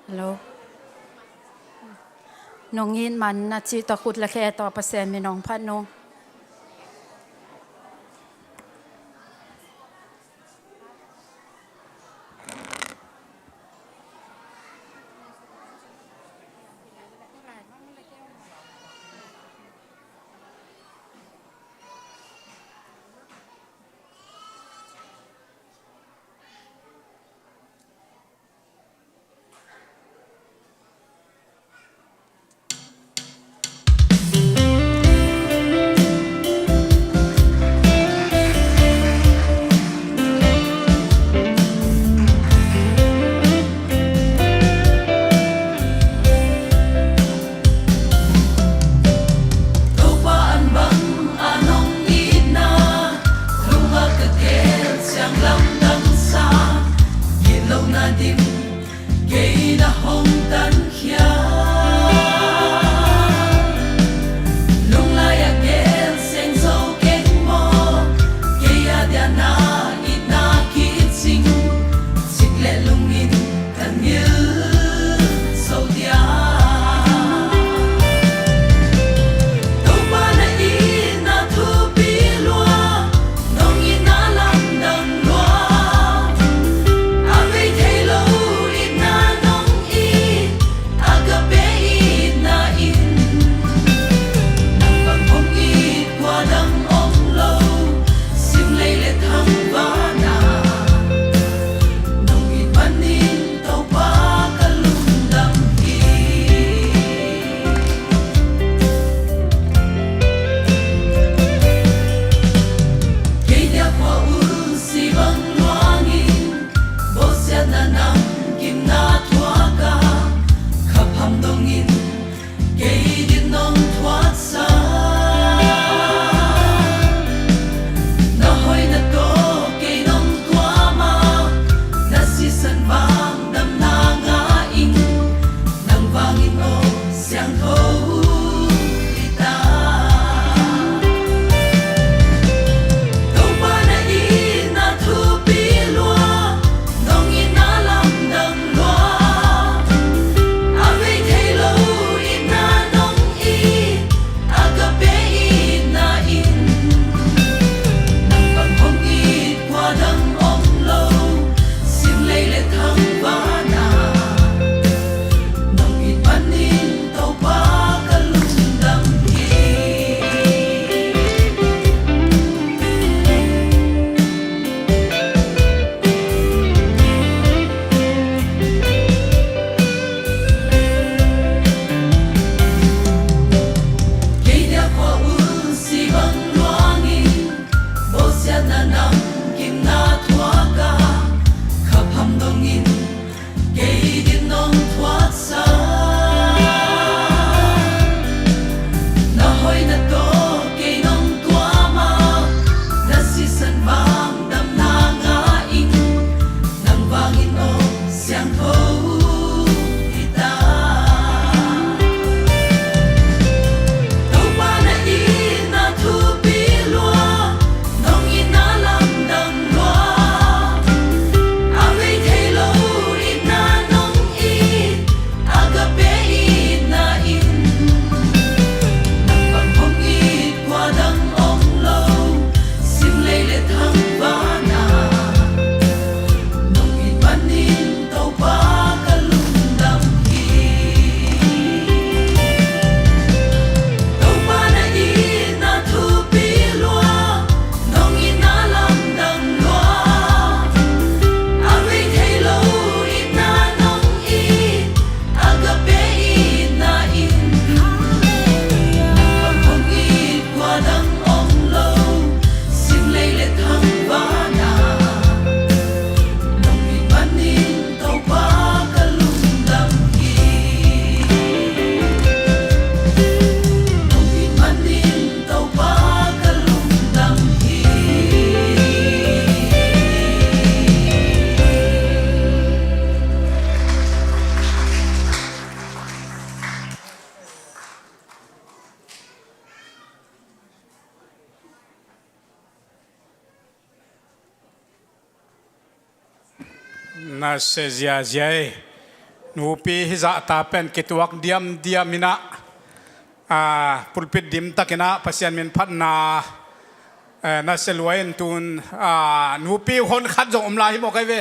[SPEAKER 6] ฮัลโหลน้องยินมันนะจีตะขุดละแค่ต่อเปอร์เซ็นต์มีน้องพัดน้อง
[SPEAKER 5] na se zia zia nu pi hi za ta pen kituak diam diam mina pulpit dim takina pasian min phat na na se luain tun nu pi hon khat jong om lai mo kai ve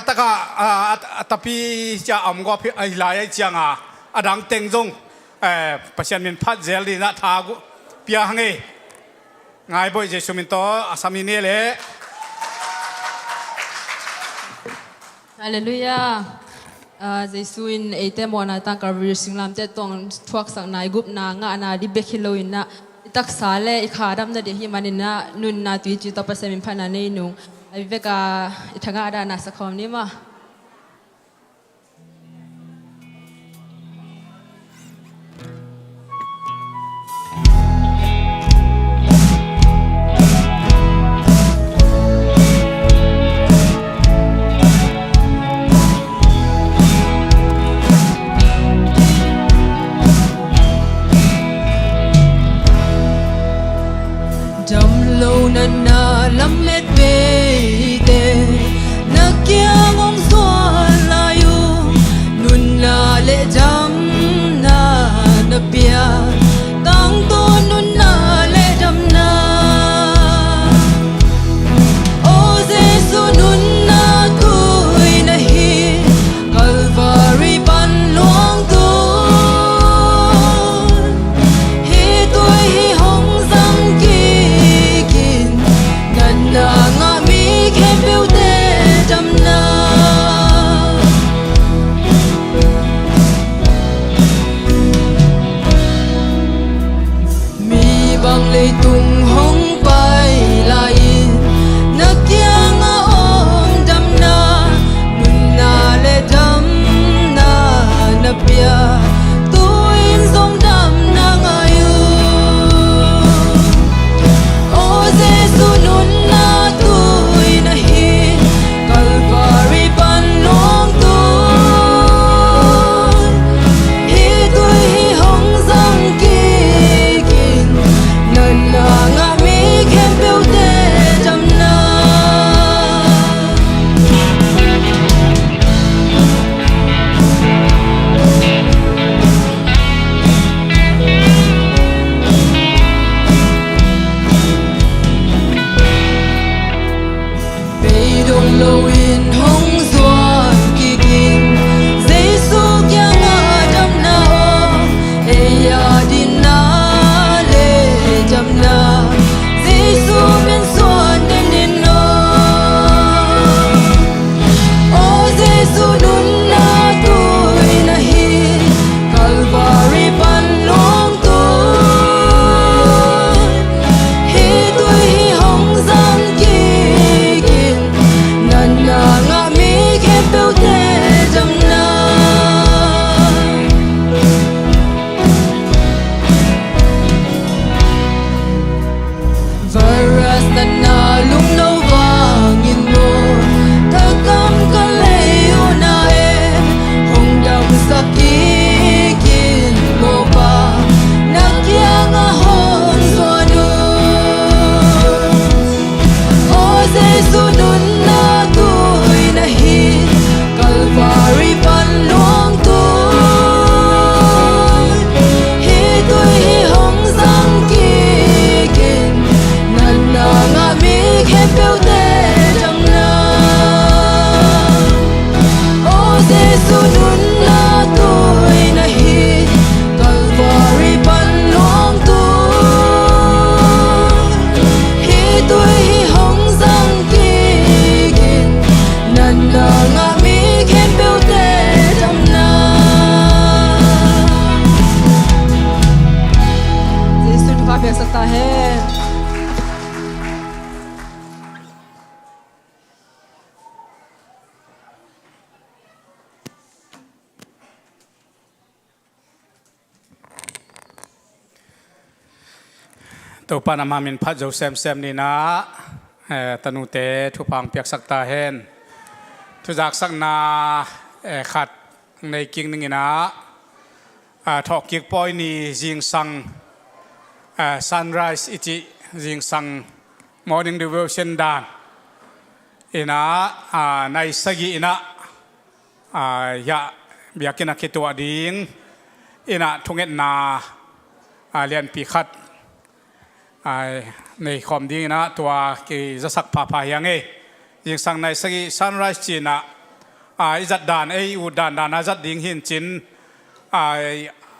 [SPEAKER 5] taka tapi cha am go phi ai lai changa adang teng jong pasian min phat zel di na tha gu pia hange ngai boy jesu min to asami ne le
[SPEAKER 7] Hallelujah. Jesu in ete mona tang karvir singlam te tong thuak sang nai gup na nga na di bekhiloin na itak sale ikhadam na de hi manina nun na tui chi to pasemin phana nei nu aveka ithanga ada na sakhom ni ma
[SPEAKER 8] na lam let be te na kya ngong suan la yu nun la le jam na na pia tang to nun na le jam na o jesu nun na kui na hi calvary ban luang tu hi tôi hi hong sam ki na nga mi khem bêu te jam na mi bang le tung hong pai lai na kya nga om jam na nun na le jam na na pia tuin song jam na nga yu o jesu nun Calvary ban long tu hi tôi hi hong sam ki kin nan na nga mi khem bêu te jam na Don't know in hong duan ki kin Jesu kya nga jam na o eya din na le jam na Jesu min suan din din no o Jesu nun na tui na hi Calvary ban long tu hi tui hi hong sam ki na nga mi khem bêu te jam na varas na lung no wang in mo ta kam ka le na e hong dang sa ki kin mo pa na kya nga hon so nu o jesu nun na Calvary ban luang tu hi tôi hi hong sam ki kin nan na nga mi khem bêu te jam na o jesu nun na tôi na hi Calvary ban luang tu hi tôi hi hong sam ki kin nan na nga khem bêu te jam na
[SPEAKER 7] Jesu thwa pek sakta hai
[SPEAKER 5] to panama min phat jo sem ni na tanu te thu pang piak sakta hen thu jak sak na khat nei king ningina thok kik poi ni jing sang sunrise ichi jing sang morning devotion dan อินะในสกินะยะเบียกินักขิตัวดิ้งอินะทุงเอ็นนาเรียนปีขัดในคอมดิ้งนะตัวกีจะสักพาพายังยิงสั่งในสกิซันไรส์จีนะอิจัดดานอุดานอาจัดดิ้งหินจิน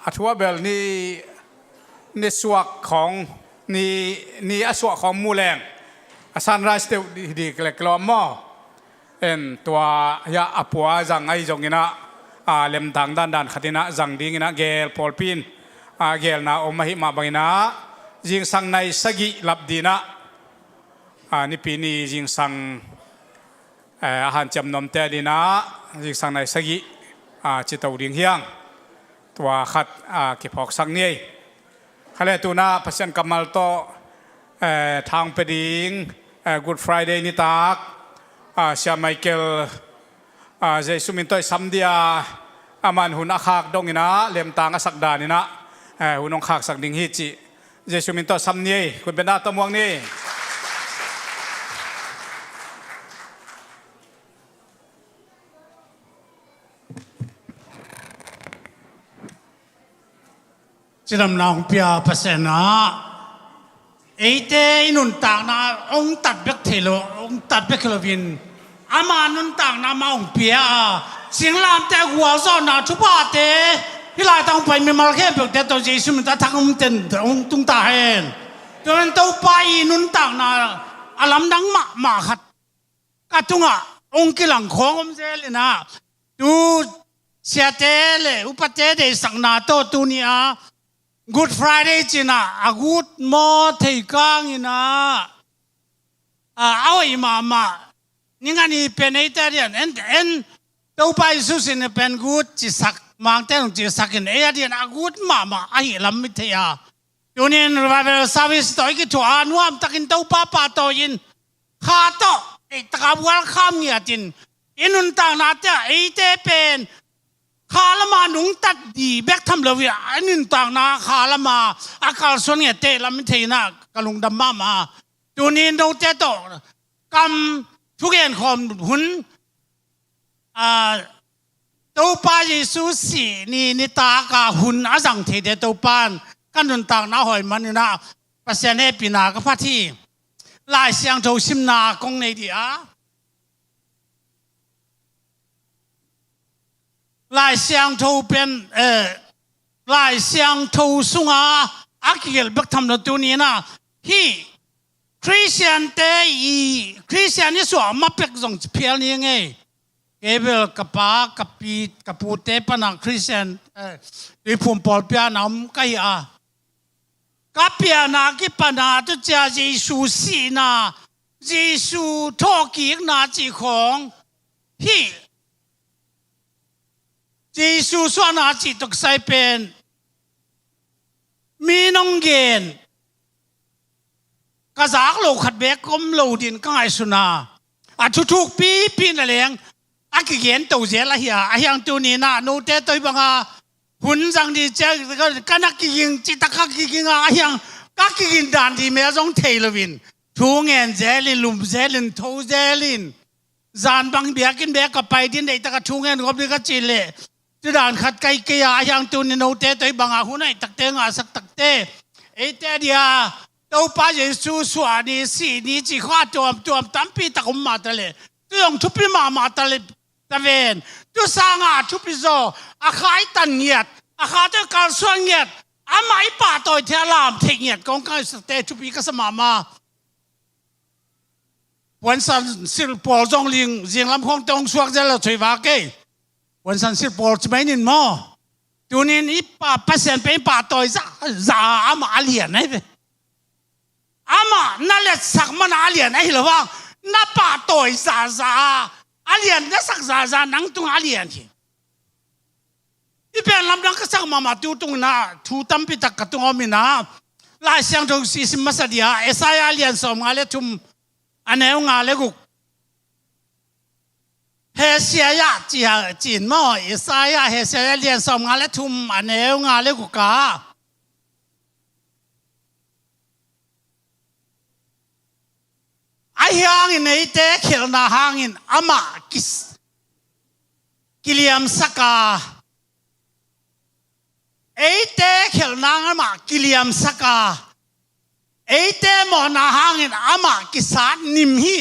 [SPEAKER 5] อัฐวเบลนี่สวกของนี่อสวกของมูแรงซันไรส์เดียวดีเกล็กลอมมอตัวยาอปัวจังไอจงอินะเล่มทางด้านขัดนะจังดิ้งอินะเกลพอลปินเกลนะอมหิมาบังอินะยิงสั่งในสกิลับดีนะนี่ปีนี้ยิงสั่งอาหารจำนำเตดีนะยิงสั่งในสกิจิตเอาดิ้งเฮียงตัวขัดเก็บหอกสังนี้เขาเรียกตัวน่าพัศนกรรมลโตทางไปดิ้งGood Friday นี่ตากเชียไมเคิลเจสุมินตัวสัมเดียมันหุ่นอาคากดงอินะเลี่ยมตางสักดานี่นะหุ่นองคากสักดิ่งฮิจิเจสุมินตัวสัมนี้คุณเป็นดาตมวงนี่
[SPEAKER 9] จะนำนางเปียภาษาหน้าเตนุนต่างนาองตัดเบกเทโลองตัดเบกโลวินอามานุนต่างนามาองเปียเสียงลามแต่หัวซ้อนนาชุบาเตที่ลายต้องไปมีมาแค่เบิกแต่ตัวเจสุมันจะทักองเต็นองตุงตาเห็นตัวนั้นตัวไปนุนต่างนาอาลัมดังมาขัดกัดตุงอ่ะองกิลังของอมเซลนะดูเสียเตเลอุปเตเดสังนาโตตุนีอาGood Friday จีน่ะ Good มอเทกังอินะเอาอีมานี่งั้นนี่เป็นไอ้แต่เดียนตัวไปสุสินเป็น Good จีสักมังแต่งจีสักอินไอ้เดียน Good มาไอ้ลำมิเทียตัวนี้เราไปสาวิสตัวอีกตัวนัวมตักินตัวป้าตัวยินข้าตัวไอ้ตะกับวัลข้ามเงียจินอินุนต่างนาเตไอ้เตเป็นข้าละมาหนุ่งตัดดีแบกทำเลวิอันนี้ต่างนาข้าละมาอากาศส่วนเนี่ยเตะลำมิเทียนะกะลุงดำมาตัวนี้เราเตะต่อกำทุกอย่างของหุ่นตัวป้าเยซูสีนี่ตากาหุ่นอาจังเทเดตัวป้านกันนุนต่างนาหอยมันนี่นะภาษาเนี่ยปีนาก็พัดที่ลายเสียงโจชิมนากงในดีลายเสียงโทเป็นลายเสียงโทสุงอาเกี่ยวกับทำตัวนี้นะที่คริสเตียนเตอีคริสเตียนนี่ส่วนมาเป็กส่งเพียงนี้ไงเอเบลกับป้ากับปีกับปูเตปนังคริสเตียนที่ผมปอลเปียน้ำก็อย่ากับเปียนากิปนาตุเจ้าเยซูสีนาเยซูทอกิกนาจีของที่เยซูสวนาจิตกใส่เป็นมีน้องเกณฑ์กระจากโลขัดเบกก้มโลดินก็ไอสุนาทุกปีนั่นเองกิเกณฑ์ตัวเสียละเหียอย่างตัวนี้นะโนเตตัวบังหุ่นจังดีเจ้าก็นักกิงจิตกักกิงอย่างกักกิงดันที่เมื่อจงเทลวินทูเงินเจลินลุมเจลินทูเจลินจานบางเบียกินเบียกับไปดินได้ตะกทูเงินกับดีก็จิเลจุดด่านขัดไกเกียอย่างตัวนี้โนเตตัวบังหุ่นไอตักเตงสักตักเตไอเตเดียตัวป้าเยซูสวานีสีนี้จีข้าตัวตั้มปีตะกุมมาตะเลตัวองทุบปีมาตะเลตะเวนตัวสางทุบปีโซอาขายตันเงียดอาขาตัวการส่วนเงียดอาไม่ป่าตัวเทลามเทเงียดกองการสเตทุบปีก็สมาวันสันสิลปอลจงลิงเสียงลำพองตรงสวกเจริญช่วยวาเกวันสันสิลปอลจะไม่นินมอตัวนี้นี่ป่าเปอร์เซ็นต์เป็นป่าตัวจะอามาเลียนไอ้อามานั่นแหละสักมันอาเลียนไอ้หรือว่าน้าป่าตัวจะอาเลียนนั่นสักจะนั่งตรงอาเลียนที่อีเป็นลำดังก็สักมาตัวตรงน่ะทูตั้มพิทักษ์ตรงอมินะลายเสียงตรงซีซิมาสเดียเอสายอาเลียนสมงาเลทุมอันนี้งาเลกุเฮเซียจีนมอเอสายเฮเซียเลียนสมงาเลทุมอันนี้งาเลกุกาไอ้ hangin nei te khel na hangin ama kiliam saka eite khel na ama kiliam saka eite mo na hangin ama kisat nim hi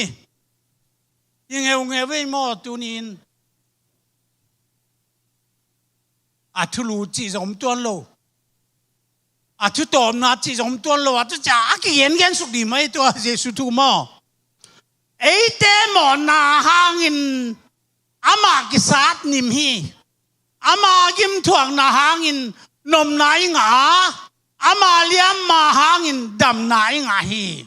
[SPEAKER 9] nge ve mo tunin athulu chi zom tuan lo thu tòm na chi zom tuan lo thu cha ki yen suk di mai to Jesu tu mo ấy te mo na hangin ama kisat nim hi ama kim thuang na hangin nom nai nga ama liam ma hangin dam nai nga hi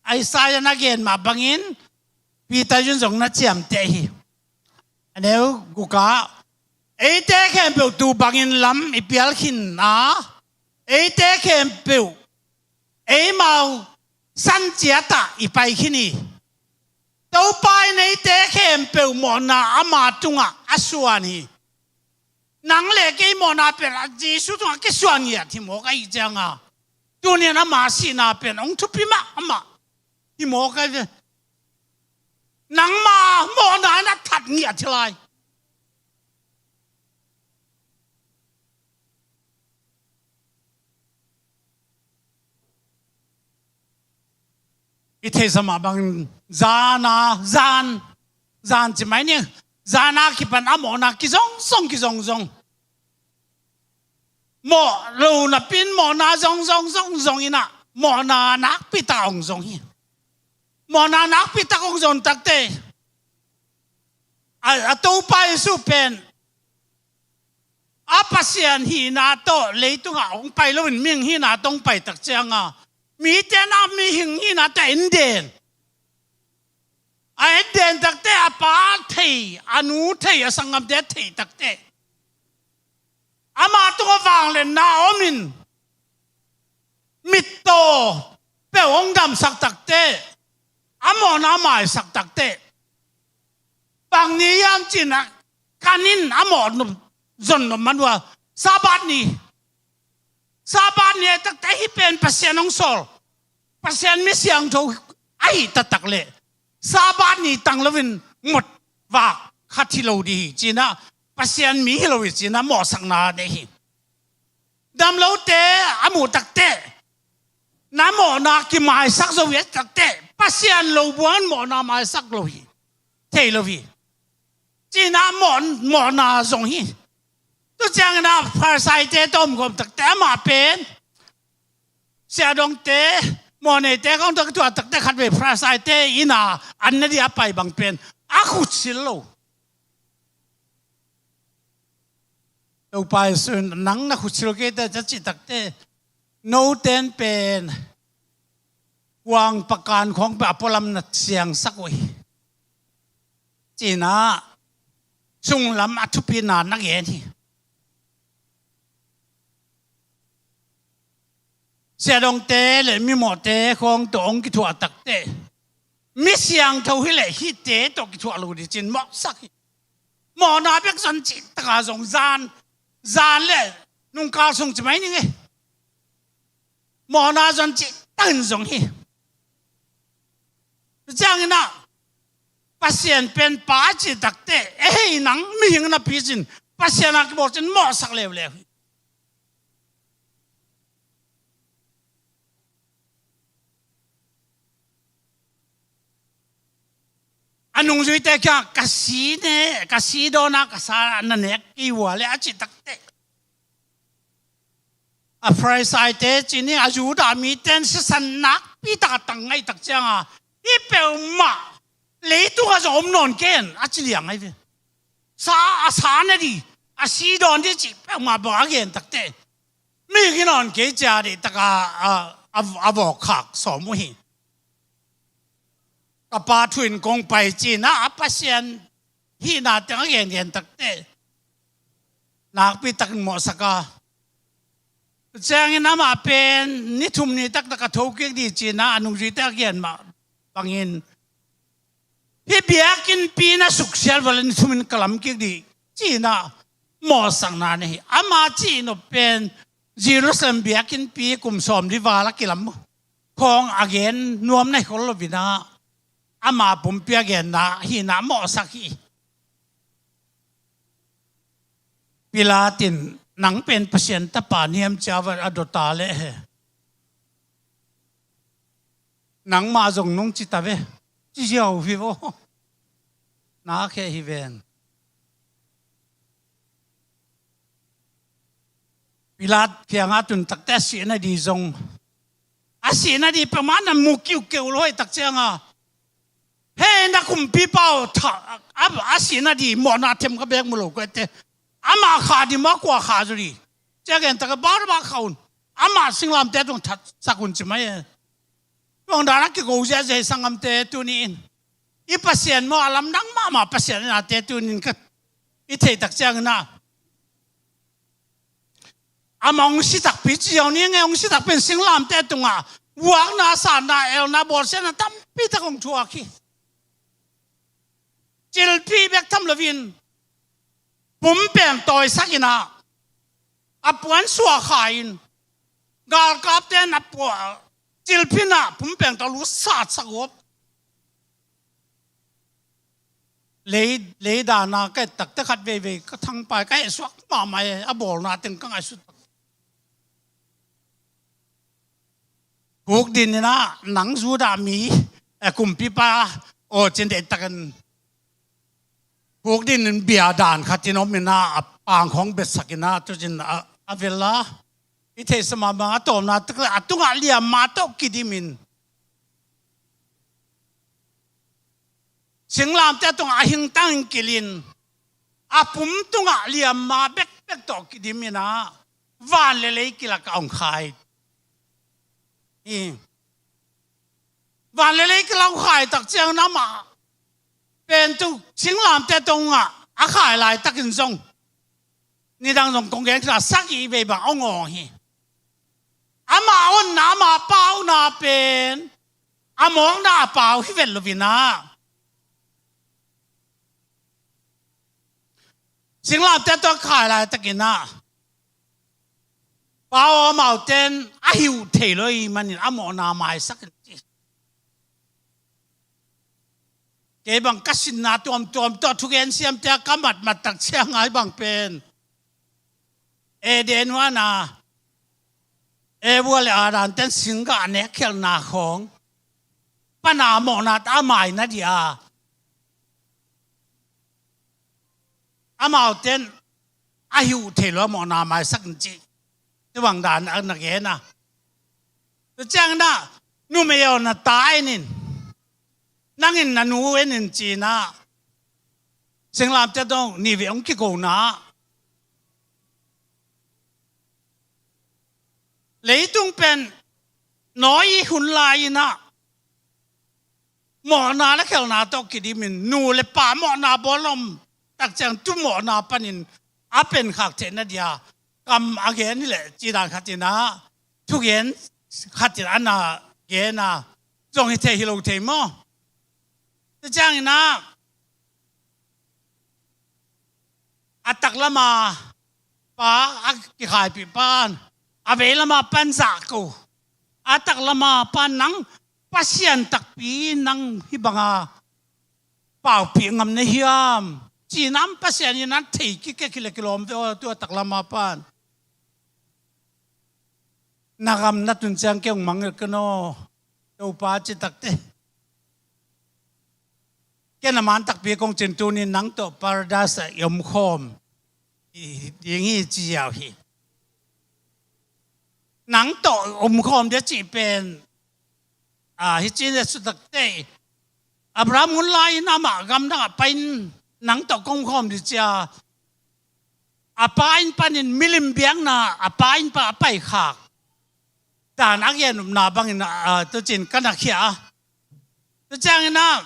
[SPEAKER 9] ai sai na gen ma bangin pi ta yun zong na chiam te hi aneu ku ka ấy te khem pe tu bangin lam ipial khin na ấy te khem pe ấy mau san chia ta ipai khini tau pai nei te khem pe mo na ama tunga aswani nang le ke mo na pe la Jesu tunga ke suan ya thi mo kai janga tu ne na ma si na pe ong thu pi ma ama thi mo kai nang ma mo na na that ngi a thlai ite sama bang zan chỉ mấy nhỉ zana ki pan amona ki zong mo lo na pin mo na zong ina mo na nak pi ta ong zong hi mo na nak pi ta ong zong tak te a to pa su pen a pasian hi na to le tu nga ong pai lo min hi na tong pai tak changa mi te na mi hing hi na ta inden ai den tak te apa thei anu thei asangam de thei tak te ama to wang le na omin mit to pe ong dam sak tak te amo na mai sak tak te bang ni yam china kanin amo no zon no manwa sabat ni tak te hi pen pasien ong sol pasien mi siang tho ai ta tak le sabat ni tang lovin mot wa khathi lo di china pasien mi lo wi china mo sang na de hi dam lo te amu tak te na mo na ki mai sak zo wi tak te pasien lo buan mo na mai sak lo hi te lo wi china mo na zong hi tu chang na parsai te tom gom tak te ma pen sia dong te mo ne te kong tak tu tak te khat ve parsai te ina an na dia pai bang pen a khu chil lo to pai sun nang na khu chil ke te cha chi tak te no ten pen wang pakan khong pa polam na siang sak wi china sung lam athupi na nak ye niเสียดงเตเลยมีหมอเตคงตงกิถั่วตักเตมีเสียงเท่าที่เลยฮิเตตกิถั่วลูดิจินหมอสักหมอนาเป็กสันจิตตาสงจานเลยนุ่งกาสงจะไม่ยังไงหมอนาสันจิตตั้งสงฮีจังนะปัสเซียนเป็นป้าจิตตักเตเอ้ยนังไม่เห็นนะพี่จินปัสเซียนนักบอกจินหมอสักเลวอันนุ่งจุยแต่ก็กษีเนี่ยกษีโดนักษานั่นเนี่ยกี่วัวเลยอาจิตักเตะอะพรายไซเตจีนี่อายุดามีเต้นสันนักปีตาตังไงตักจังอ่ะอีเปลมาเลยตัวจะอมนอนเกนอาจิเลียงไงเว้สาเนี่ยดิอาสีโดนที่จีเปลมาบอกเกนตักเตะไม่กินนอนเกจาดิตักอาบอกขักสมุหิกับปาทุนกงไปจีน่าปัสเซียนที่นาจังเย็นตักเตะนักปีตักหมอสกาเจ้าเงินน้ำมาเป็นนิทุมนี่ตักกระทบกันดีจีน่าอนุจิตตักเย็นมาบางเงินพี่เบียกินปีน่าสุขเสียวันนิทุมนี่กลัมกันดีจีน่าหมอสังนานี่อามาจีนเป็นเยรูซาเล็มเบียกินปีกุมสอมดีวาลักกิลัมค khong again nuam nai khol lovina ama pumpia again na hi na mo saki pilatin nang pen pasien ta pa niam chawa adota le he nang ma jong nong chi ta ve chi jiao vi vo na khe hi ven pilat phianga tun takte si na di zong asi na di pamana mu kiu keu loi tak changa he na kum pi pao tha ab asi na di mo na them ka bek mu lo ko te ama kha di ma kwa kha juri chagen ta ka bar ba khaun ama singlam te tung that sakun chi mai wong da na ki go ja je sangam te tu ni in I pasien mo alam nang mama pasien na te tu nin ka I thei tak chang na among si tak pi chi yong ni nge ong si tak pen singlam te tunga wang na sa na el na bol sen na tam pi ta kong chua ki chil pi bek tham lovin pum pen toy sakina apuan suwa khain gal kap ten apua chil pina pum pen to lu sat sagop lấy đà na cái tắc tắc khát về cái thằng bài cái suốt mà mày à bol na từng cái suốt cuộc đi na nắng du đà mi cùng pipa ở trên đấy tắc anh cuộc đi nên bia đàn khát tin ông mình na ang khong bết sắc na cho trên avella ít thế sao mà tôm na tức là tung ăn liam mà tao kí đi mình sinh làm te tung a hing tang kilin a pum tung a liam ma bek bek to ki dimina van le ki la kaung khai van le ki la khai tak chang na ma pen tu sinh làm te tung a khai lai tak in song ni dang song kong ge sa sak yi ve ba ong ong hi ama on na ma pau na pen among na pau hi vel lovina sinh làm te to khai lại ta kia na bao màu tên a hiểu thể lôi mà nhìn amo na mai sắc cái bằng cách xin na tuom to thu gen xem te cắm mặt tắc chiang ai bằng pen e den wa na e bua le aran tên sinh cả nè khel na khong pa na mo na ta mai na dia amao ten a hiu thể lo mo na mai sắc chi cái bằng đàn ăn là cái na tôi chăng na nu me yo na tai nin nangin na nu en chi na sinh làm cho dong ni ve ong ki go na lấy tung pen nói hun lai na mo na la khel na to ki di min nu le pa mo na bolom tak chang tu mo na panin apen khak che na dia kam again ni le chi dan khat na thu gen khat ana ge na jong hi the hi lo the mo te chang na atak lama pa ak ki khai pi pan ave lama pan za ko atak lama pan nang pasien tak pi nang hi banga pau pi ngam ne hiam chỉ nắm pasien như nắn thì cái kilom tôi tắc làm pan nagam na tun chang kêu mang cái nó đâu pa chỉ tắc thế cái nào man tắc bia công trình tu ni nắng to paradise yom khom yên hi chỉ ao hi nắng to yom khom để chỉ bên hi chỉ để xuất tắc thế Abraham muốn lai na mà gam na pain nắng tàu công khom đi cha apain panin milim biang na apain pa apai khak ta nak yen na bang na to chin kanak khia to chang na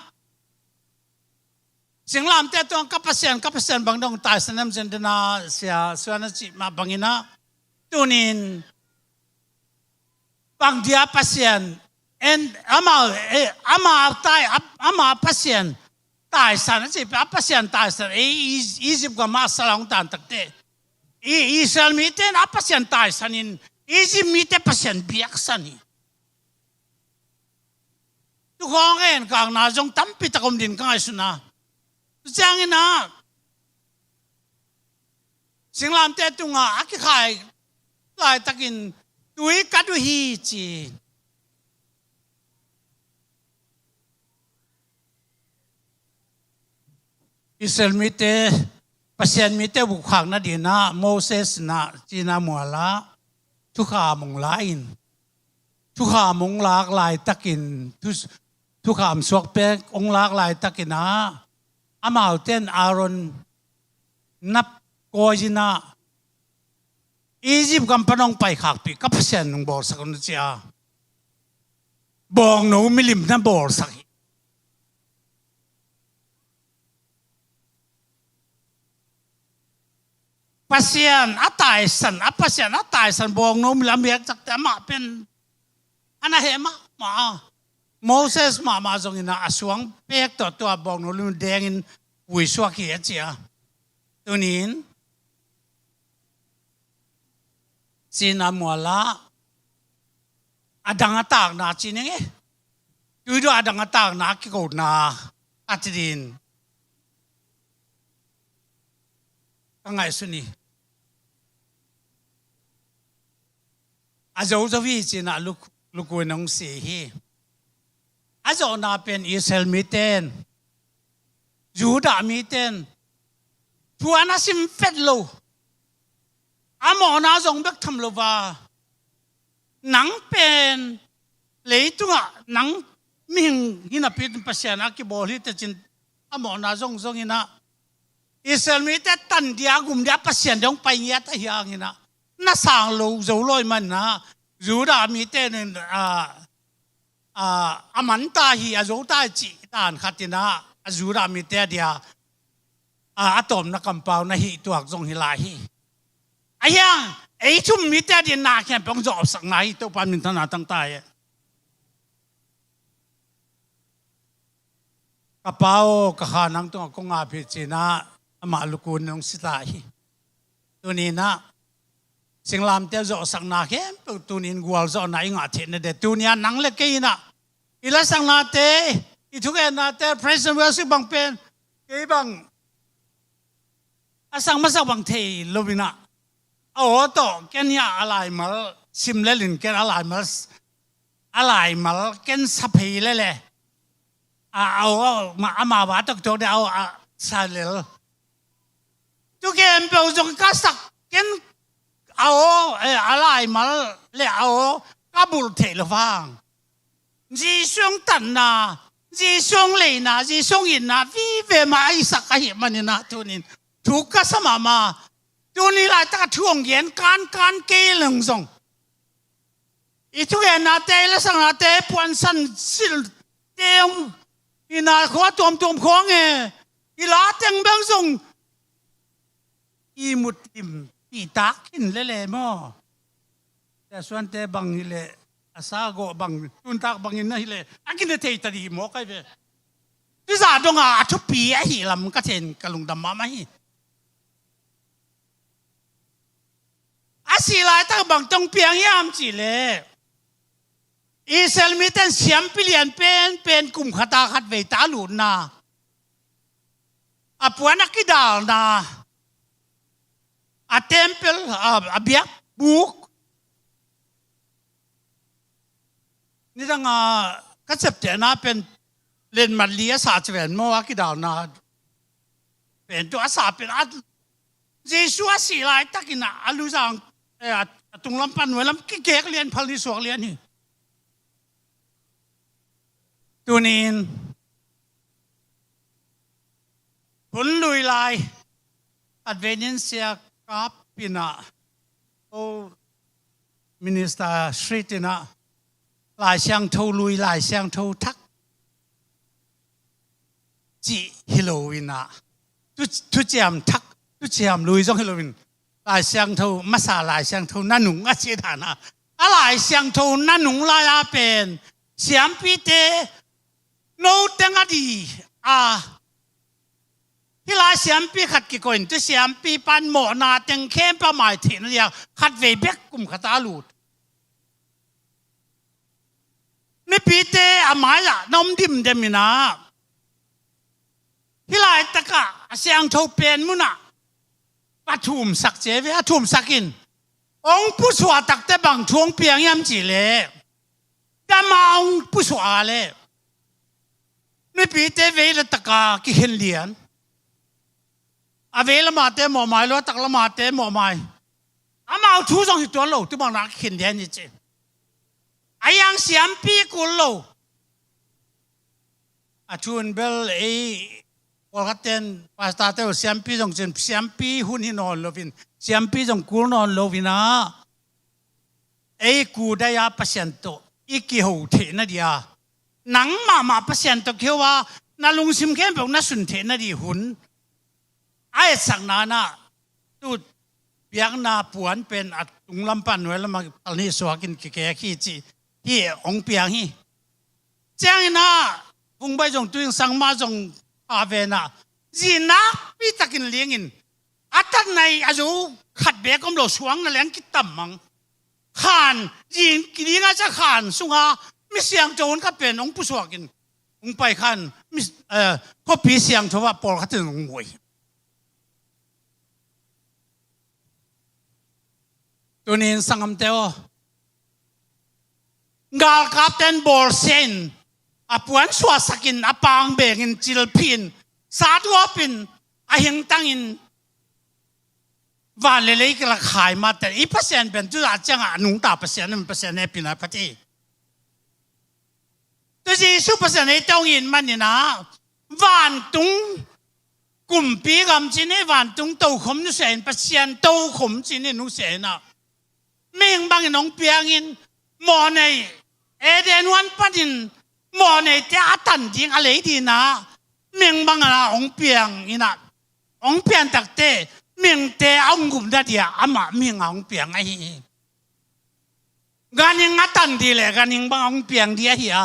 [SPEAKER 9] sinh làm te to kapasian bang dong tai sanam jendana sia suana chi ma bangina tunin bang dia pasien en ama tai ama pasien tài sản chỉ phải áp sản tài sản Egypt của mà salong tàn thực tế Israel mi tên áp sản tài sản in Egypt mi tên phát sản biếc sản khoang en kang na jong tam pi takom din kai suna chang ina singlam te tunga aki khai lai takin tui ka du hi chi Israel mi te pasien mi te bu khang na dina Moses na china muala thu kha mong lain thu kha mong lak lai takin thu kham suak pe ong lak lai takina amau ten Aaron nap kojina Egypt kam panong pai khak pi ka pasien nong bor sakon chia bong no milim na bor sak pasien atai san bong no milam yak chak ta ma pen ana hema ma Moses ma zong ina aswang pek to bong no lim deng in wi swak hi chia tunin sina muala adang atak na chinenge tuido adang atak na ki ko na atidin kangai suni azo zawi china lukui nong si hi azo na pen Israel miten Juda miten tuana sim fetlo amo na zong bek tham lova nang pen leitunga nang ming hina pit pasiana ki boli te chin amo na zong ina Israel mi te tan dia gum dia pasian dong pai nya ta hiang ina na sang lo zo loi man na Juda mi te nen amanta hi azo ta chi tan khatina Juda mi te dia atom na kampau na hi tuak zong hilai hi ayang ấy chung mi ta điện na khen bông rọ sắc này tôi ban mình thân là tăng tài cặp bao cả khả năng tôi cũng ngáp hết chỉ na mà lục quân nông sĩ tài tôi nhìn na sinh làm theo rọ sắc na khen tôi nhìn gual rọ này ngã thiệt này để tôi nhìn năng lực cái na ila sang na te itu kan na te president welsi bang pen cái bang asang masak bang thei lobina to ken ya alai mal simlelin ken alai mal ken sapi lele ma ama wa tok to de salel tu ken pe jong ka sak ken alai mal le kabul the lo wang ji song tan na ji song le na ji song in na vi ve ma ai sak ka hi manina tunin thu ka sama maตัวนี้ลายตาท่วงเย็นการเกลึงส่งอีทุกอย่างนาเตและสังนาเตปวนสันสิลเตียงอีนาขวาตัวของเออีลาเต็งเบงส่งอีมุดติมปีตากินเล่ๆมั้งแต่ส่วนเตบังฮิเลอาซาโกบังตุนตากบังอินนะฮิเลอากินเตยตาดีมั้งใครเว้ที่ซาดงอาทุปีไอฮิลำก็เช่นกะลุงดำมาไหมอาศิลาตั้งบังตรงเปียงยามจีเลอิสราเอลมีแต่เสียมเปลี่ยนเป็นกลุ่มขัดขัดเวตาหลุนนาปวนักกิดาลนาเทมเพลเบียกบุกนี่ตั้งก็เจ็บเจนะเป็นเล่นมันเลี้ยสาจเวนมัวกิดาลนาเป็นตัวสาเป็นเจสัวศิลาตั้งกินอาลูซังตรงลำปันไว้ลำกิ๊กเกกเรียนพลิสวกเรียนนี่ตัวนี้ผลลุยลายอัดเวนินเซียกับปินะโอมินิสเตอร์สตรีตินะลายเสียงทูลุยลายเสียงทูทักจีฮิโลวินะทุเจียมทักทุเจียมลุยจงฮิโลวินลายเสียงทูมาซาลายเสียงทูนั่นหนุ่งอาเจียฐานะลายเสียงทูนั่นหนุ่งลายเป็นเสียงปีเตโนตังอดีที่ลายเสียงปีขัดกี่คนที่เสียงปีปันหมอนาเต็งเข้มประหมายถิ่นอย่างขัดเวเบกกลุ่มขัดตาลูดเน ไม่ปีเตะอามาละน้อมดิมเดมินาฮิลายตะกะเสียงโทเป็นมุนะปะทุมสักเจเวะทุมสักินองผู้สวาตักแต่บางช่วงเปียงยามจีเลแต่มาองผู้สวาเลไม่ปีเตะเวลตะกะกิเห็นเลียนอาเวลมาเตะหมอไม้แล้วตักละมาเตะหมอไม้อามาเอาทูจงหิตัวโลที่บางนักเห็นเลียนนี่เจอายังเสียมปีกุลโลอาชวนเบลพอกัดเต็นภาษาเตอเสียมปีจงเจนเสียมปีหุ่นหินอนโลวินเสียมปีจงกุลนอนโลวินะกูได้ยาเปอร์เซ็นต์ตัวอีกกี่หูเทนะดียหนังมาเปอร์เซ็นต์ตัวเขียวว่านาลุงซิมเข้มเป็นนักสุนเทนะดีหุ่นไอ้สังนานะตูดเบียงนาปวนเป็นอัดตุงลำปันไว้แล้วมาตอนนี้สวากินแก่ขี้จีที่องเปียงฮีเจ้านะฟุงใบจงตัวสังมาจงอาเวนะจีนักปีตะกินเลี้ยงินอัตันในอายุขัดเบกก็มโลสวงนั่นแหละกิตมังขานจีนกินน่าจะขานสุงาไม่เสียงโจนก็เป็นองผู้สวกินองไปขานมิก็ปีเสียงชัวปอลขัดถึงองมวยตัวนี้สังคมเตวกาลกับเต็นบอลเซนอาปวนสวาสกินอาปางเบงินจิลพินสาดัวปินอาหิงตังอินวันเล็กๆละขายมาแต่อีเปอร์เซ็นต์เป็นจุดอาจจะนุ่งตาเปอร์เซ็นต์มันเปอร์เซ็นต์เนี่ยเป็นอะไรพอดีตัวที่สุดเปอร์เซ็นต์ในตรงอินมันนี่นะวันตุงกลุ่มปีกำจีนวันตุงโตขมนุเสนเปอร์เซ็นต์โตขมจีนนุเสนนะเม่งบางน้องเปียงินหมอในเดนวันปัดินหมอในเจ้าตันจริงอะไรดีนะเมียงบางนะองเปียงอินะองเปียงตักเตเมียงเตะองกุมได้ดีอามาเมียงองเปียงไอ้การยังตันดีเลยการยังบางองเปียงดีเฮีย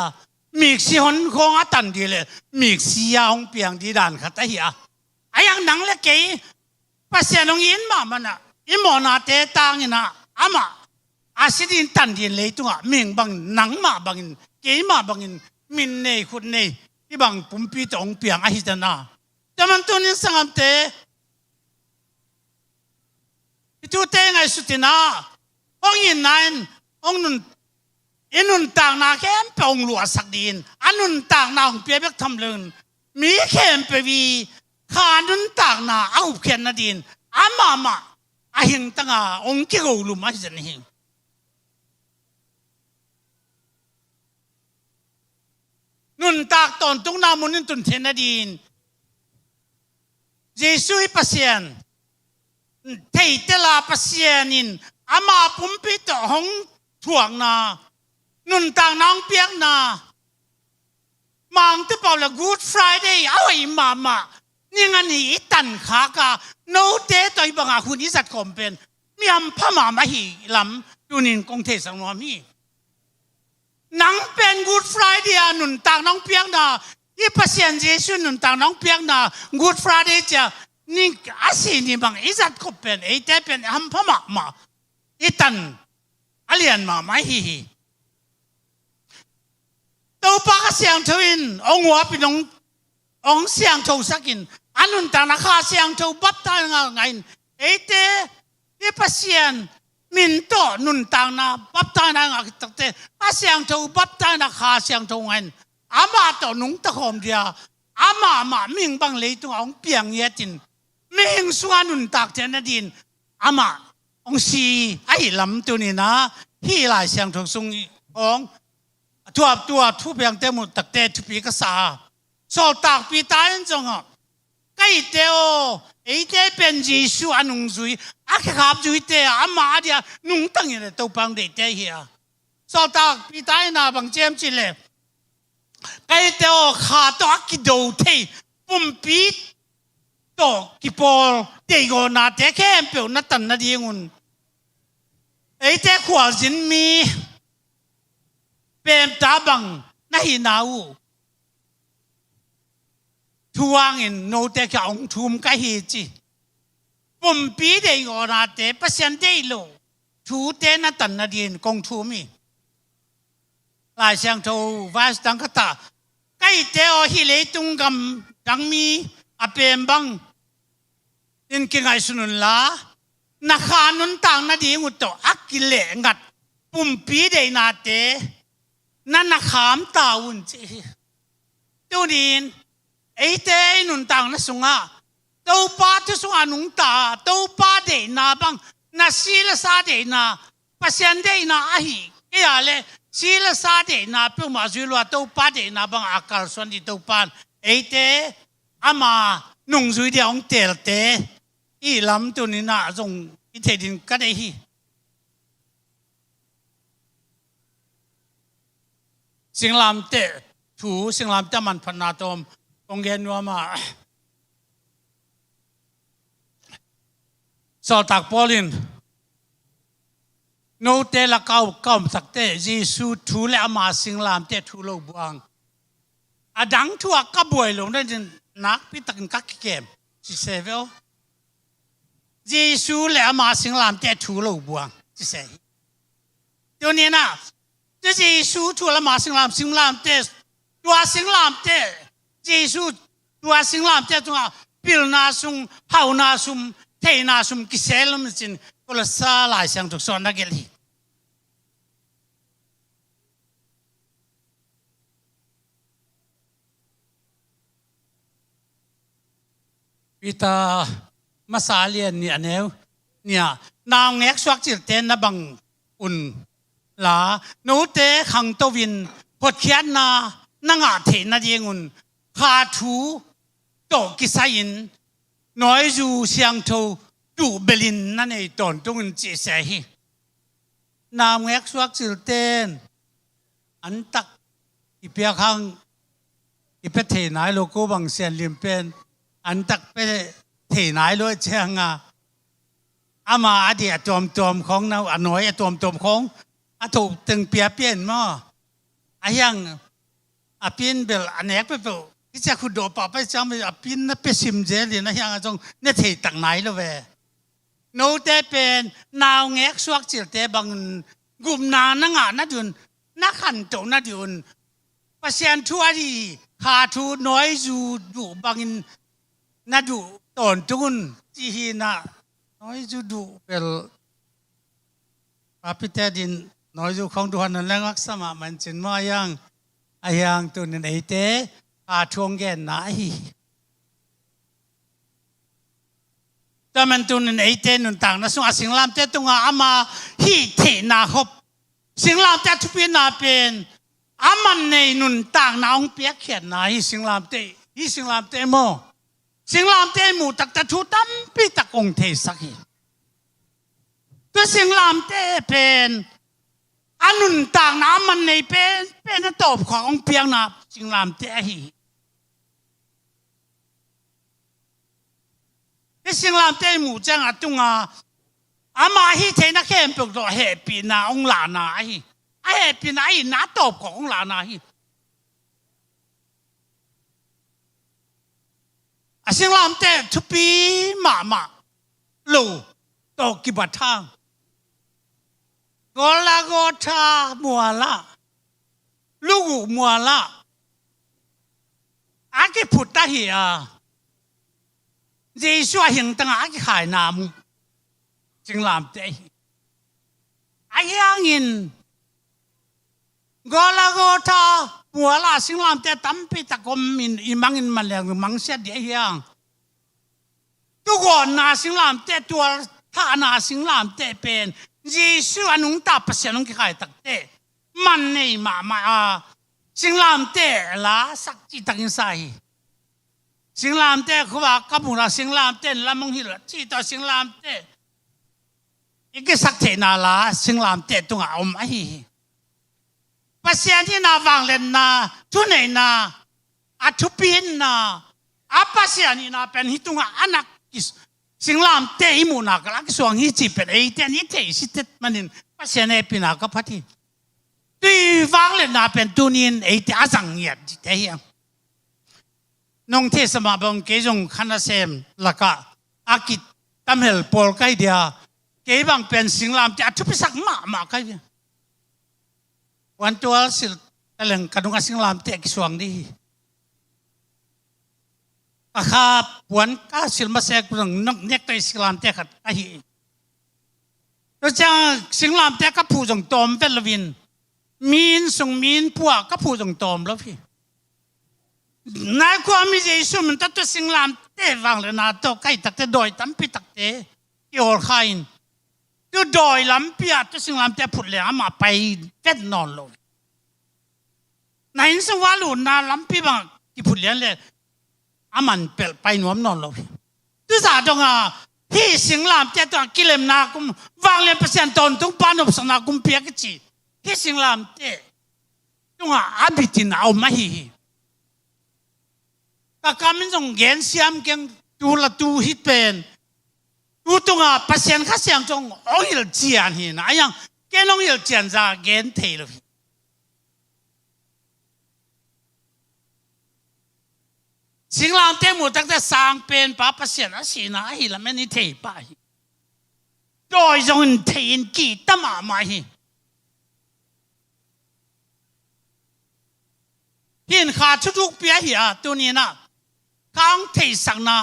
[SPEAKER 9] มีสิหนคงตันดีเลยมีสิยาองเปียงดีด่านขัดเฮียไอ้ยังหนังเล็กเก๋ภาษาน้องอินมามันนะอิหมอนาเตตังอินะอามาอาศิดินตันดีเลยตัวเมียงบางหนังมาบางอินเก๋มาบางอินมินเน่คุณเน่ที่บางปุ่มปีตองเปียงไอ้เจ้าน่ะแต่มันตัวนี้สังเกตตัวเต้งไอ้สุดน่ะองยินนั่นองนุนอินุนต่างนาเข้มเปองหลวสักดินอันนุนต่างนาของเปียกทำเลินมีเข้มไปวีขานุนต่างนาเอาเขียนนาดินอามาอาหิงตั้งองเกี่ยวลุมาจะนี่นุนตากตอนตุงนามุนินตุนเทนดีนเยซูอิปัสเซียนเทเตลาปัสเซียนินอามาปุ่มปิดห้องถ่วงนานุนต่างน้องเปียกนามังที่เปล่าละ Good Friday เอาไอ้มานี่งั้นนี่ตันขากาโนเตตัวบังอาคุณอิสัตคอมเป็นมีอัมพม่ามาหีลำดูนินกงเทสังวามีนังเป็นกูดฟรายเดียนุนต่างน้องเปียงนาอีเปอร์เซ็นต์เยซูนุนต่างน้องเปียงนากูดฟรายเดียจะนี่อาศัยนี่บางอิจัดก็เป็นไอ้แต่เป็นฮัมพม่ามาอีตันอเลียนมาไม่ฮีตัวปากเสียงทวินองหัวเป็นองเสียงทูสักินอันนุนต่างนักข่าเสียงทูบับตายไงไอ้แต่อีเปอร์เซ็นต์มินโตนุนต่างนาบับตายนางตักเตอาเสียงทูบับตายนาคาเสียงทูเงินอามาโตนุงตะคอมเดียอามามิงบังเลยตัวองเปียงเยตินมิงสวานุนตักเจนดินอามาองซีไอ้ลำตัวนี้นะที่หลายเสียงทูซุงองตัวทุบเปียงเตมุตักเตทุปีกษาโซตักปีตายจงอ่ะใกล้เตโอไอ้เตเป็นเยซูอันนุงซุยอาแค่ขับจุยเตะอามาเดียนุ่งตั้งอย่างตัวปังเด็กเตะเฮียสอดตากปีตายนาบังเจมจิเลไก่เตะขาตัวกิโดเทปุ่มปีตัวกิปอลเตะโกนาเตะแค่เปียวนัดตันนาดีงุนไอ้เตะขวาจินมีเป็นตาบังนาหินาวทวงอินโนเตะแค่องทุมไก่ฮีจีปุ่มปีเด็กอนาเตะเปอร์เซ็นต์ได้โลทูเตนัตันนาดีนกงทูมี ลายเสียงโทวาสตังกตาใกล้เตอฮิเลตุงกำดังมีอเปมบังอินกิงไอสุนุนลานักขานุนต่างนาดีงุตโตอักกิเลงัดปุ่มปีเดนาเตนั่นนักขามตาอุ่นจีตัวนี้ไอเตนุนต่างนัสุงะตัวป้าทุสุงานุงตาตัวป้าเดนาบังนาศิลสาเดนาปัสยันเดนาอาหิเกี่ยเลศิลสาเดนาเพื่อมาจุลว่าตัวป้าเดนาบังอากาศส่วนที่ตัวป้าไอเตอามานุ่งจุยเดียงเตลเตอีลำตัวนี้น่าจงอิเทดินก็ได้ฮีสิงลำเตถูสิงลำเตมันพนาตมองเงินว่ามาสอตักปอลินโนเตละเก้าสักเตจีสูถูและมาสิงลำเตถูโลบวงอดังทั่วก็บวยลงได้จนนักพิตักกักเกมสิเซเวลเยซูและมาสิงลามเตถูโลบวงจะเสียเดี๋ยวนี้นะจะเยซูถูและมาสิงลามเตตัวสิงลามเตเยซูตัวสิงลามเตตัวพิลนาซุงเฮานาซุมเทนาซุมกิเซลมจินกุลสาลายเสียงทุกส่วนนักเกลีพิตามาสาเลียนเนี่ยเนี่ยนางเอกสวักจิตเตนนบังอุ่นลาโนเตขังตวินพดเขียนนานางอาเทนนาเยงุนคาทูโตกิสายินน้อยจูเสียงโทดูเบลินนั่นเองตอนตุงจีเสฮีนางเอกสวักจิตเตนอันตักอีเปียขังอีเปเทนายโลโก้บังเซียนลิมเป็นอันตักเปเทนายด้วยเชียงอามาอดีตตัวมของเราอันน้อยตัวมของอาถูกตึงเปียเปลี่ยนมั้งอายังอาปินเบลอันเอกเปลที่จะขุดดอกไปจังไปอาปินนั่นเป็นซิมเจลีนะยังจงเนี่ยเทตักไหนแล้วเว้โน้ตเป็นนาวเงกสวักจิตเตบังกุมนานังอ่ะนั่นดุนนักขันโตนั่นดุนภาษาทั่วที่ขาทูน้อยดูบังนั่นดูตอนตุนที่หินะน้อยดูเป็นอาพิเตดินน้อยของดูหันนั่นแหละวักสมามันจินมายังตัวนั้นไอเตอาทวงแกนไหนแต่มันตัวนั้นไอเตนุนต่างนะส่งสิงลามเตตรงอามาฮีเทนาฮบสิงลามเตทุปีนาเป็นอามันในนุนต่างนาองเปียกเขียนไหนสิงลามเตโมสิงลามเตมูตักตะทูตั้มปีตักองเทสักฮีตัวสิงลามเตเป็นอันนุนต่างน้ำมันในเป็นตบของเพียงนาสิงลามเตฮีสิงลามเตมูจังอัตุงอามาฮีเทนักเข้มปลุกตัวเฮปีนาองลานาฮีเฮปีนาฮีนาตบขององลานาฮีสิงลามเตทุปีมาลูโตกิบัตทางกอลากอทามัวละลูกมัวละอากิพุทธะเหียเยซูหิงตังอากิขายนามสิงลามเตอายังอินกอลากอทามัวละสิงลามเตตั้มปีตะกมมินอิมังอินมันแรงมังเสียเดียยังทุกคนนาสิงลามเตตัวท่านาสิงลามเตเป็นเยซูอนุงตาปัสยานุงกิขายตักเตมันในมาสิงลามเตละสักจิตักินใส่สิงลามเตเขาว่ากับมุราสิงลามเตละมังหิละจิตต่อสิงลามเตอีกสักเทนาละสิงลามเตตุงเอาไม่ปัสยาที่นาวังเลนนาทุเนนาอัทุปินนาอาปัสยานี่นาเป็นหิตุงอานักกิสสิงลามเตอิมูนักลักสวงฮิจิเป็นไอเตนี่เตสิเตมันนินปัสยาเนปินักพัทีตีวังเลนนาเป็นตุนินไอเตอาสังเงียดเทียงน้องเทศมาบังเกจงขันเซมลักะอากิตตัมเฮลปอลไกเดียเกบังเป็นสิงลามเตอทุพิสักมาไกเดียวันตัวสิ แต่เรื่องกระดุงสิงลามเตะกิสวงดีอาคาปวนก้าสิลมาเสกเรื่องนกเนกตัวสิงลามเตะขัดไอ้แล้วจะสิงลามเตะกับผู้จงตอมเวลวินมีนส่งมีนพวกกับผู้จงตอมแล้วพี่นายความมีเยซูมันตัดตัวสิงลามเตะวางเลยนะตัวใกล้ตักเตะดอยตั้มปีตักเตะที่ออร์ไคน์ตัวดอยลำเปียตัวสิงลามเตะผุดเลยอามาไปเวทนอนเลยนายสังวาลูนาลำปีบังที่ผุดเลี้ยงเลยอามันเปไปหนวมนอนเลยตัวสาตรงที่สิงลามเตะตัวกิเลมนากุมวางเลี้ยงเปอร์เซ็นต์ตอนต้องปานอบสนากุมเปียกจีที่สิงลามเตะตัวอาบิตินเอาไม่ฮีก็การมันส่งเงินเสียมเก่งดูละดูฮิตเป็นดูตรงเปอร์เซ็นต์ข้าเสียงจงโอ้ยเจียนหินะยังแกน้องยเจียนจะเงินเทเลยสิงลามเตะหมดตั้งแต่สร้างเป็นป้าเปอร์เซ็นต์สินะฮิละไม่นี่เทไปโดยจงเทนกี่ตั้มมาฮิเห็นขาทุกๆเปียหิตัวนี้นะข้างเทสักนา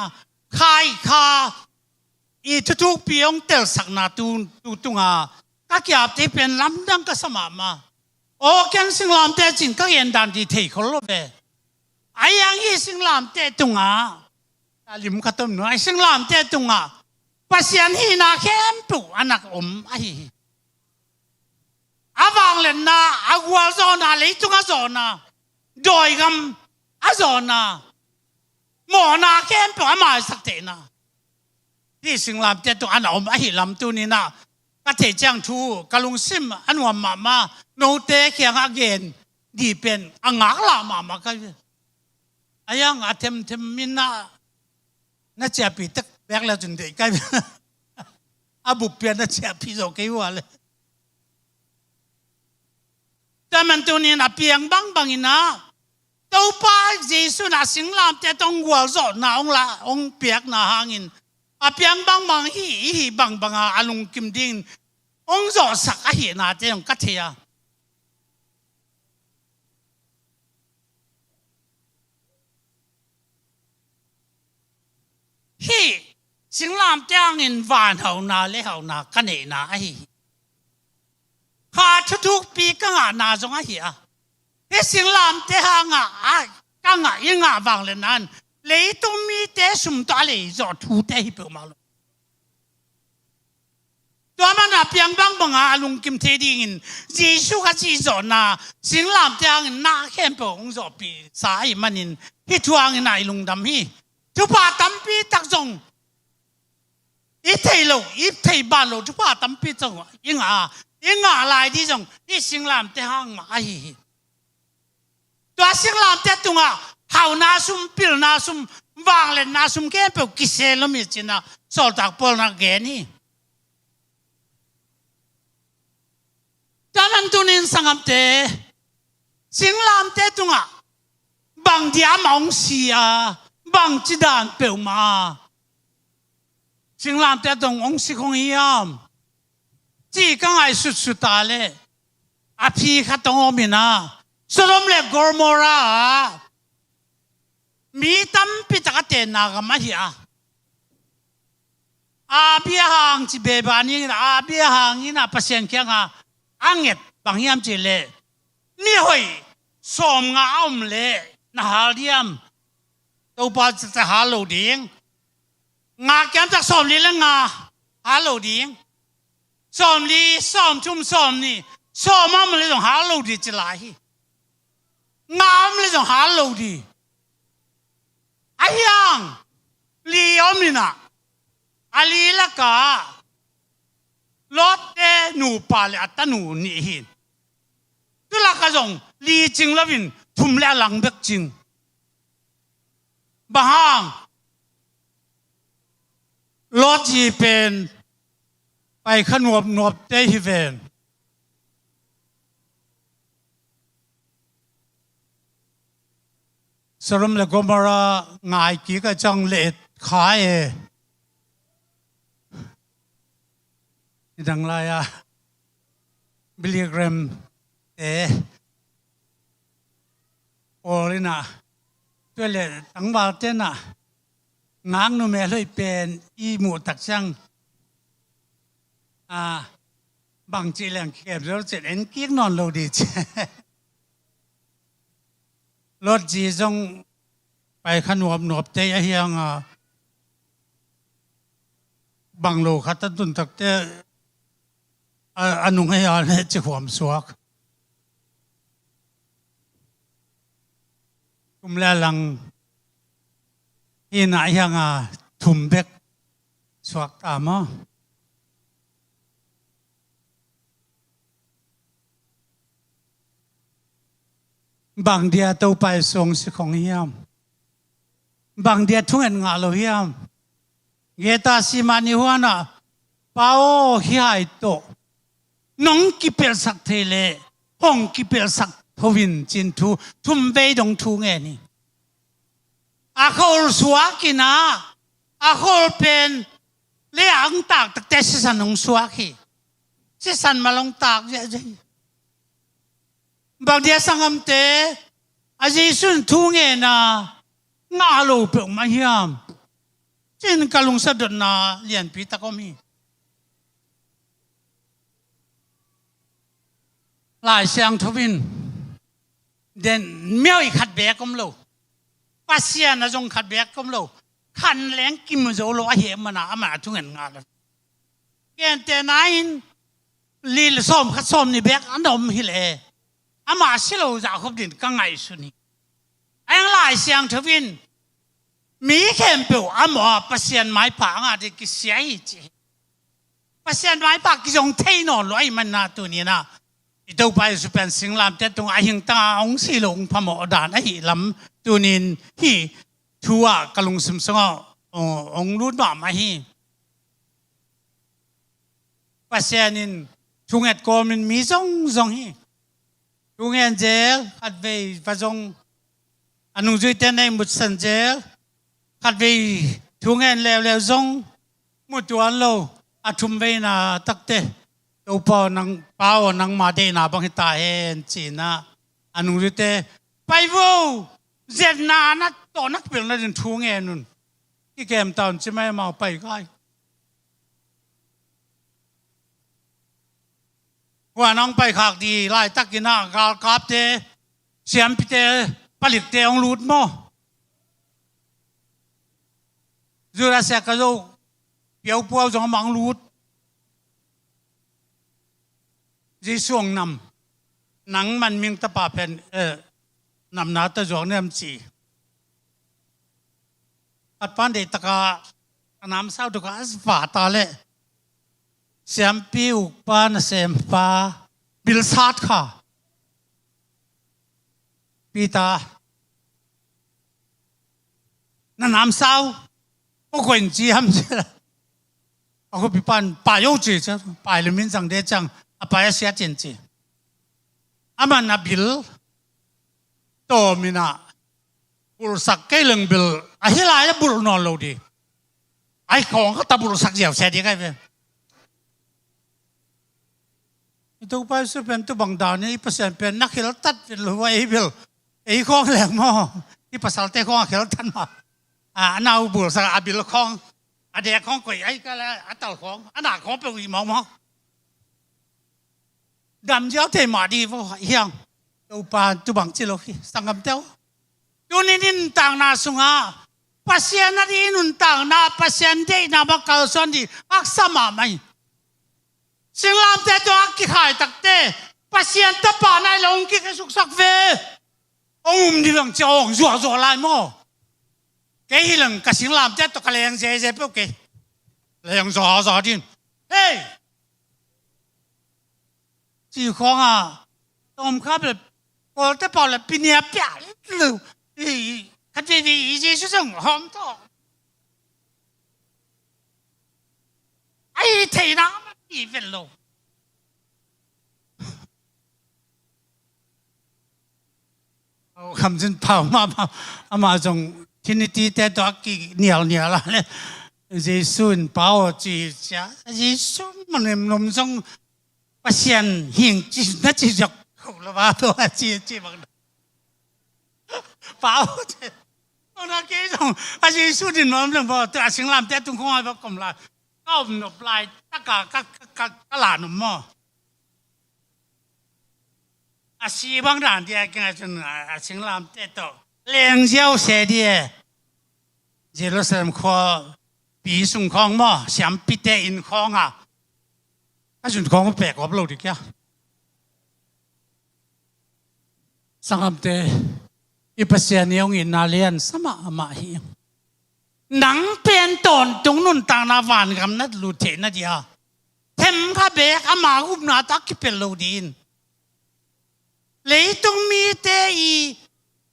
[SPEAKER 9] ขายขาอีทุกๆเปียงเตลสักนาตุงก็เกี่ยวกับที่เป็นลำดังก็สมามาโอ้แกงสิงลามเตจินก็เห็นดันดีเทเขาลบเบไอ้ยังอีสิงลามเตตุงลิมขัดต้มหนูไอ้สิงลามเตตุงปัสยันฮีนาเข้มปุอันนักไอ้อาวางเล่นนะอากวาโซนาเลยตุงอาโซนาโดยคำอาโซนาหมอนาเข้มปุอามาสักเตนะที่สิงลามเตตุงอันไอ้ลำตัวนี้นะก็เทจังทูกะลุงซิมอันว่ามาโนเตเขียงอาเกนดีเป็นอ่างลามาก็ไอ้ยังเทมมินน่าจะปีตักแบกแล้วจนเด็กใกล้อาบุปเปียน่าจะปีโซกี่วันเลยแต่มันตัวนี้นะเพียงบางอินะตัวป้าเยซูน่ะสิงลามแต่ต้องวัวโซน่ะองเปียกน่ะหางินเพียงบางฮีบางอาลุงกิมดินองโซสักฮีน่ะเจ้ากัตเทียฮีสิงลามเจ้าเงินวานเขานาเล่เขานากันเองนะไอ้ขาทุกปีก็นาจงไอ้เหี้ยเฮ้สิงลามเจ้าก็ยังวางเลยนั่นเลยต้องมีเตะสุ่มตัวเลยจอดทูเตะฮิปโปมาลตัวมันเพียงบางลุงกิมเทดิ้งเยซูก็จีจอดนะสิงลามเจ้าน่าเข้มปองจอดปีสายมันฮิทวงนายลุงดำฮีทุกป่าตั้มปีตักจงอีเทโลอีเทบ้านโลทุกป่าตั้มปีจงยังอะไรที่จงอีสิงลามเตะห้างมาไอ้ตัวสิงลามเตะตุงเขานาซุมปิลนาซุมวางเลยนาซุมแก่เปล่ากิเซลมิจินะสอดจากปอลนักเกนี่ตอนนั้นตุนินสังกัดเตะสิงลามเตะตุงบางที่มองเสียบางจีดานเปล่ามาสิงลามเตะตรงองค์สิคงยามจีก็ไงสุดตาเลยพี่ขัดตรงอมินะสลมเล็กกอร์มอรามีตั้มปิตกเตนากมาเหียเบียหางจีเบบานี่เบียหางนี่นะพัศยันเคียงอังเอ็ดบางยามจีเล่นี่หอยสมงาอมเล่นะฮาเดียมตัวปาจะหาโหลดิ้งงาแก้มจากสมลีแล้วงาหาโหลดิ้งสมลีสมชุ่มสมนี่สมมันเลยต้องหาโหลดีจะไหลงามเลยต้องหาโหลดีไอ้ยังลีอมินะอาลีละการถเตหนูปาเลยอัตหนูนี่หินก็ละกะจงลีจริงแล้ววินทุ่มแล้วหลังเบกจริงบางรถจีเป็นไปขนวบเตฮิเวนสรุปแล้วก็มาง่ายกี่ก็จังเล็ดขายดังไรบิลลี่แกรม เลยนะตัวเลยตั้งบาเต้นน่ะงางนูเมเลยเป็นอีหมูตักช่างบางทีแรงเก็บรถเสร็จเอ็นกิ๊กนอนโลดีเจรถจีจงไปขนวบหนวบเตะเฮียงบางโลขัดตุนตักเตะอันนุ่งให้อะไรจะหวมสวกกุมแลลังที่ไหนยังทุ่มเบกสวกตามบางเดียตัวไปส่งสิของเฮียมบางเดียทุ่งเงินงาโลเฮียมเกตาสิมานิหัวน่ะป้าโอฮิไอโตน้องกิเปลสักเทเลห้องกิเปลสักทวินจินทูทุ่มเบยดงทุ่งเงินนี่อาเขาสวากินะอาเขาเป็นเลี้ยงตากตักแต่สิสันงสวากีสิสันมาลงตากบางเดียสังคมเตะอาศัยสุนทุ่งเงินน่ะงาโลเปมาเฮียมจินกะลุงสะดุดน่ะเลียนปีตะก็มีหลายเสียงทวินเด่นเมียวอีขัดแบกก็มโลปัสเซียนะจงขัดแบกก็มโลขันแหลงกิมโจโลเหียมันน่ะมาทุ่งเงินงาเลยแกนแต่ไหนลีลส้มขัดส้มนี่แบกอันดมฮิเลอามาสิโลจะขบดินกังไงสุนีไอ้หลายเสียงทวินมีเข้มเปียวอามาปัสเซียนไม้ป่างอะไรกิเสียอีจีปัสเซียนไม้ป่ากิจงเทนอนลอยมันน่ะตัวนี้นะอีตัวไปสุเป็นสิงลำแต่ตรงไอ้หิงตาองสิลงพมอดานไอ้ลำตัวนี้ที่ทัวกะลุงสมสงองรุ่นบ่มาฮีปัสเซียนินทุงเอ็ดโกมันมีซงฮีทุงเอ็นเจลขัดเวฟจงอนุจุยเตนในมุดสันเจลขัดเวทุงเอ็นเลวซงมุดตัวโลอาทุมเวน่ะตักเตตัวปอนังเป้านังมาเดน่ะบังฮิตาเห็นจีน่ะอนุจุยเตไปวูเจนนานะตอนนักเปลี่ยนนั่นทุงเอ็นนู่นที่เกมตอนใช่ไหมมาไปก็ว่าน้องไปขากดีไล่ตักกินหน้ากาลกาบเตเสียมพิเตผลิตเตองรูดมั้งจูราเซกโจเปียวปัวจงมังรูดจีส่วงนำหนังมันมิงตะปาเป็นนำนาตะจวงเนี่ยมจีอัดปันเดตะกาน้ำเศร้าตุกาสฝาตาเล่เสียมปิวปานเสียมฟ้าบิลซาดค่ะปีตานั่นน้ำเศร้าพวกคนจีฮัมเจ้าเอาไปปันป่ายจีเจ้าป่ายเลยมินจังเดจังอาป่ายเสียเจนจีอามันนับบิลโตมินาบุรุษสักเกลังบิลอาฮิลายบุรุษนอนโลดีไอ้ของเขาตาบุรุษสักเดียวเสียดีไงเว้ยตัวไปสุดเป็นตัวบังดาวนี่ภาษาเป็นนักเขียนตัดเป็นหรือว่าไอ้บิลไอ้ของแหลมมั้งที่ภาษาเตะของเขียนตัดมาน่าบุรุษสักอาบิลของเด็กของก๋วยไอ้ก็แล้วอัตตาของอันหนักของเป็นอีหมองดำเจ้าเทมาดีว่าเฮียงตัวปานตัวบังจิโลกีสังกัมเต้าตัวนี้นินต่างนาสุงาภาษาหน้าที่นุนต่างนาภาษาเด็กนาบักเกาสันดีอักษรมาไหมสิ่งลำแต่ตัวอักขิขายตักเตะภาษาตะปานายลงกิสุกสักเวองค์ดีหลังเจ้าองค์จัวลายมั้งเกี่ยหลังกับสิ่งลำแต่ตัวกะเลงเจ๊เปล่าเกี่ยเลงจัวดินเฮ้ยจีของตอมข้าแบบพอแต่พอแล้วปีนี้เปียกเลยคันที่อีเจสุดส่งหอมทองไอ้เทน้ำอีเวนโลเอาคำจึงเผามาจงที่นี่ที่แต่ตัวกี่เหนียวละเลยเจสุนเผาจีจ้าเจสุนมันเอ็มลมจงภาษาหิงจีน่าจีจกแล้วว่าตัวจีบัง เปล่าตอนนั้นเกี่ยงอาชีพสุดที่น้องเรื่องพอแต่สิ่งลำแต่ตุ้งคงให้พวกกำลังก็หนุบลายตะกะหลานหนุ่มมั่วอาชีพบางร้านที่กันจนสิ่งลำแต่ต่อเลี้ยงเจ้าเสียดีเจริญเสริมข้อปีสุ่งของมั่วเสียมปีเตอินของอ่ะถ้าสุ่งของก็แปลกกว่าเราดิแกสังคมเตอีปัสยานิยงอินนาเลียนสมามาฮีหนังเป็นตอนตรงนู้นต่างนาวันคำนัดลูเทนัดยาเทมข้าเบกอามากุบนาตักกิเป็นโลดีนเลยต้องมีเตอี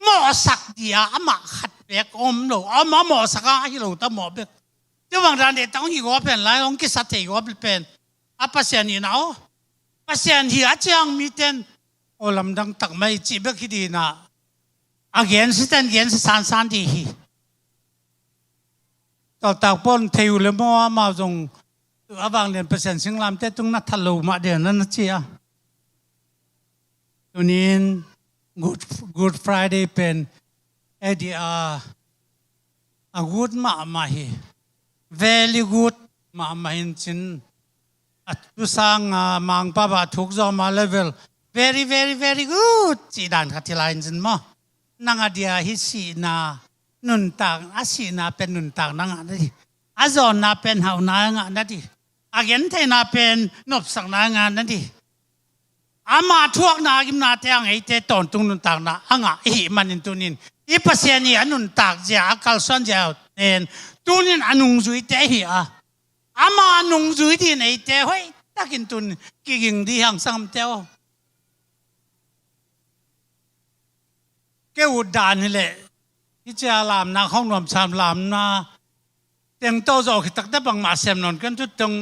[SPEAKER 9] หมอสักเดียอามาขัดเบกอมโลอามาหมอสักอะไรโลตั้งหมอเบกเจ้าบางร้านเด็กต้องหิวเป็นไรองกิสัตย์หิวเป็นอาปัสยานีนะปัสยานีอาจารย์มีเต็นโอลำดังตักไม่จีบคิดีนะagainst and against san di hi tao pon theu le mo ma jong awang len percent singlam te tung na thalo ma de na na chia tunin good friday pen edi a good ma hi very good ma hin chin at tu sang mang pa ba thuk zo ma level very good chi dan khatilai jin maนางเดียฮิสีนานุนต่างอาศีนาเป็นนุนต่างนางนั่นดิอาจอนนาเป็นเฮานางนั่นดิอาเกนเทนาเป็นนบสังนางนั่นดิอามาทั่วนากิมนาเตียงไอเตตอนตุงนุนต่างนาอ่างอีมันนินตุนินอีปัสยานีอนุนต่างเจ้าคัลสันเจ้าเอ็นตุนินอนุงจุยเตหีอามาอนุงจุยที่ไหนเตเฮ้ยตะกินตุนกิ่งดีหังสังเต้าแกอุดานนี่แหละที่จะลามนาห้องนอนชามลามนาเตียงโตโจคิดตักได้บางมาเซมนอนกันทุกตรง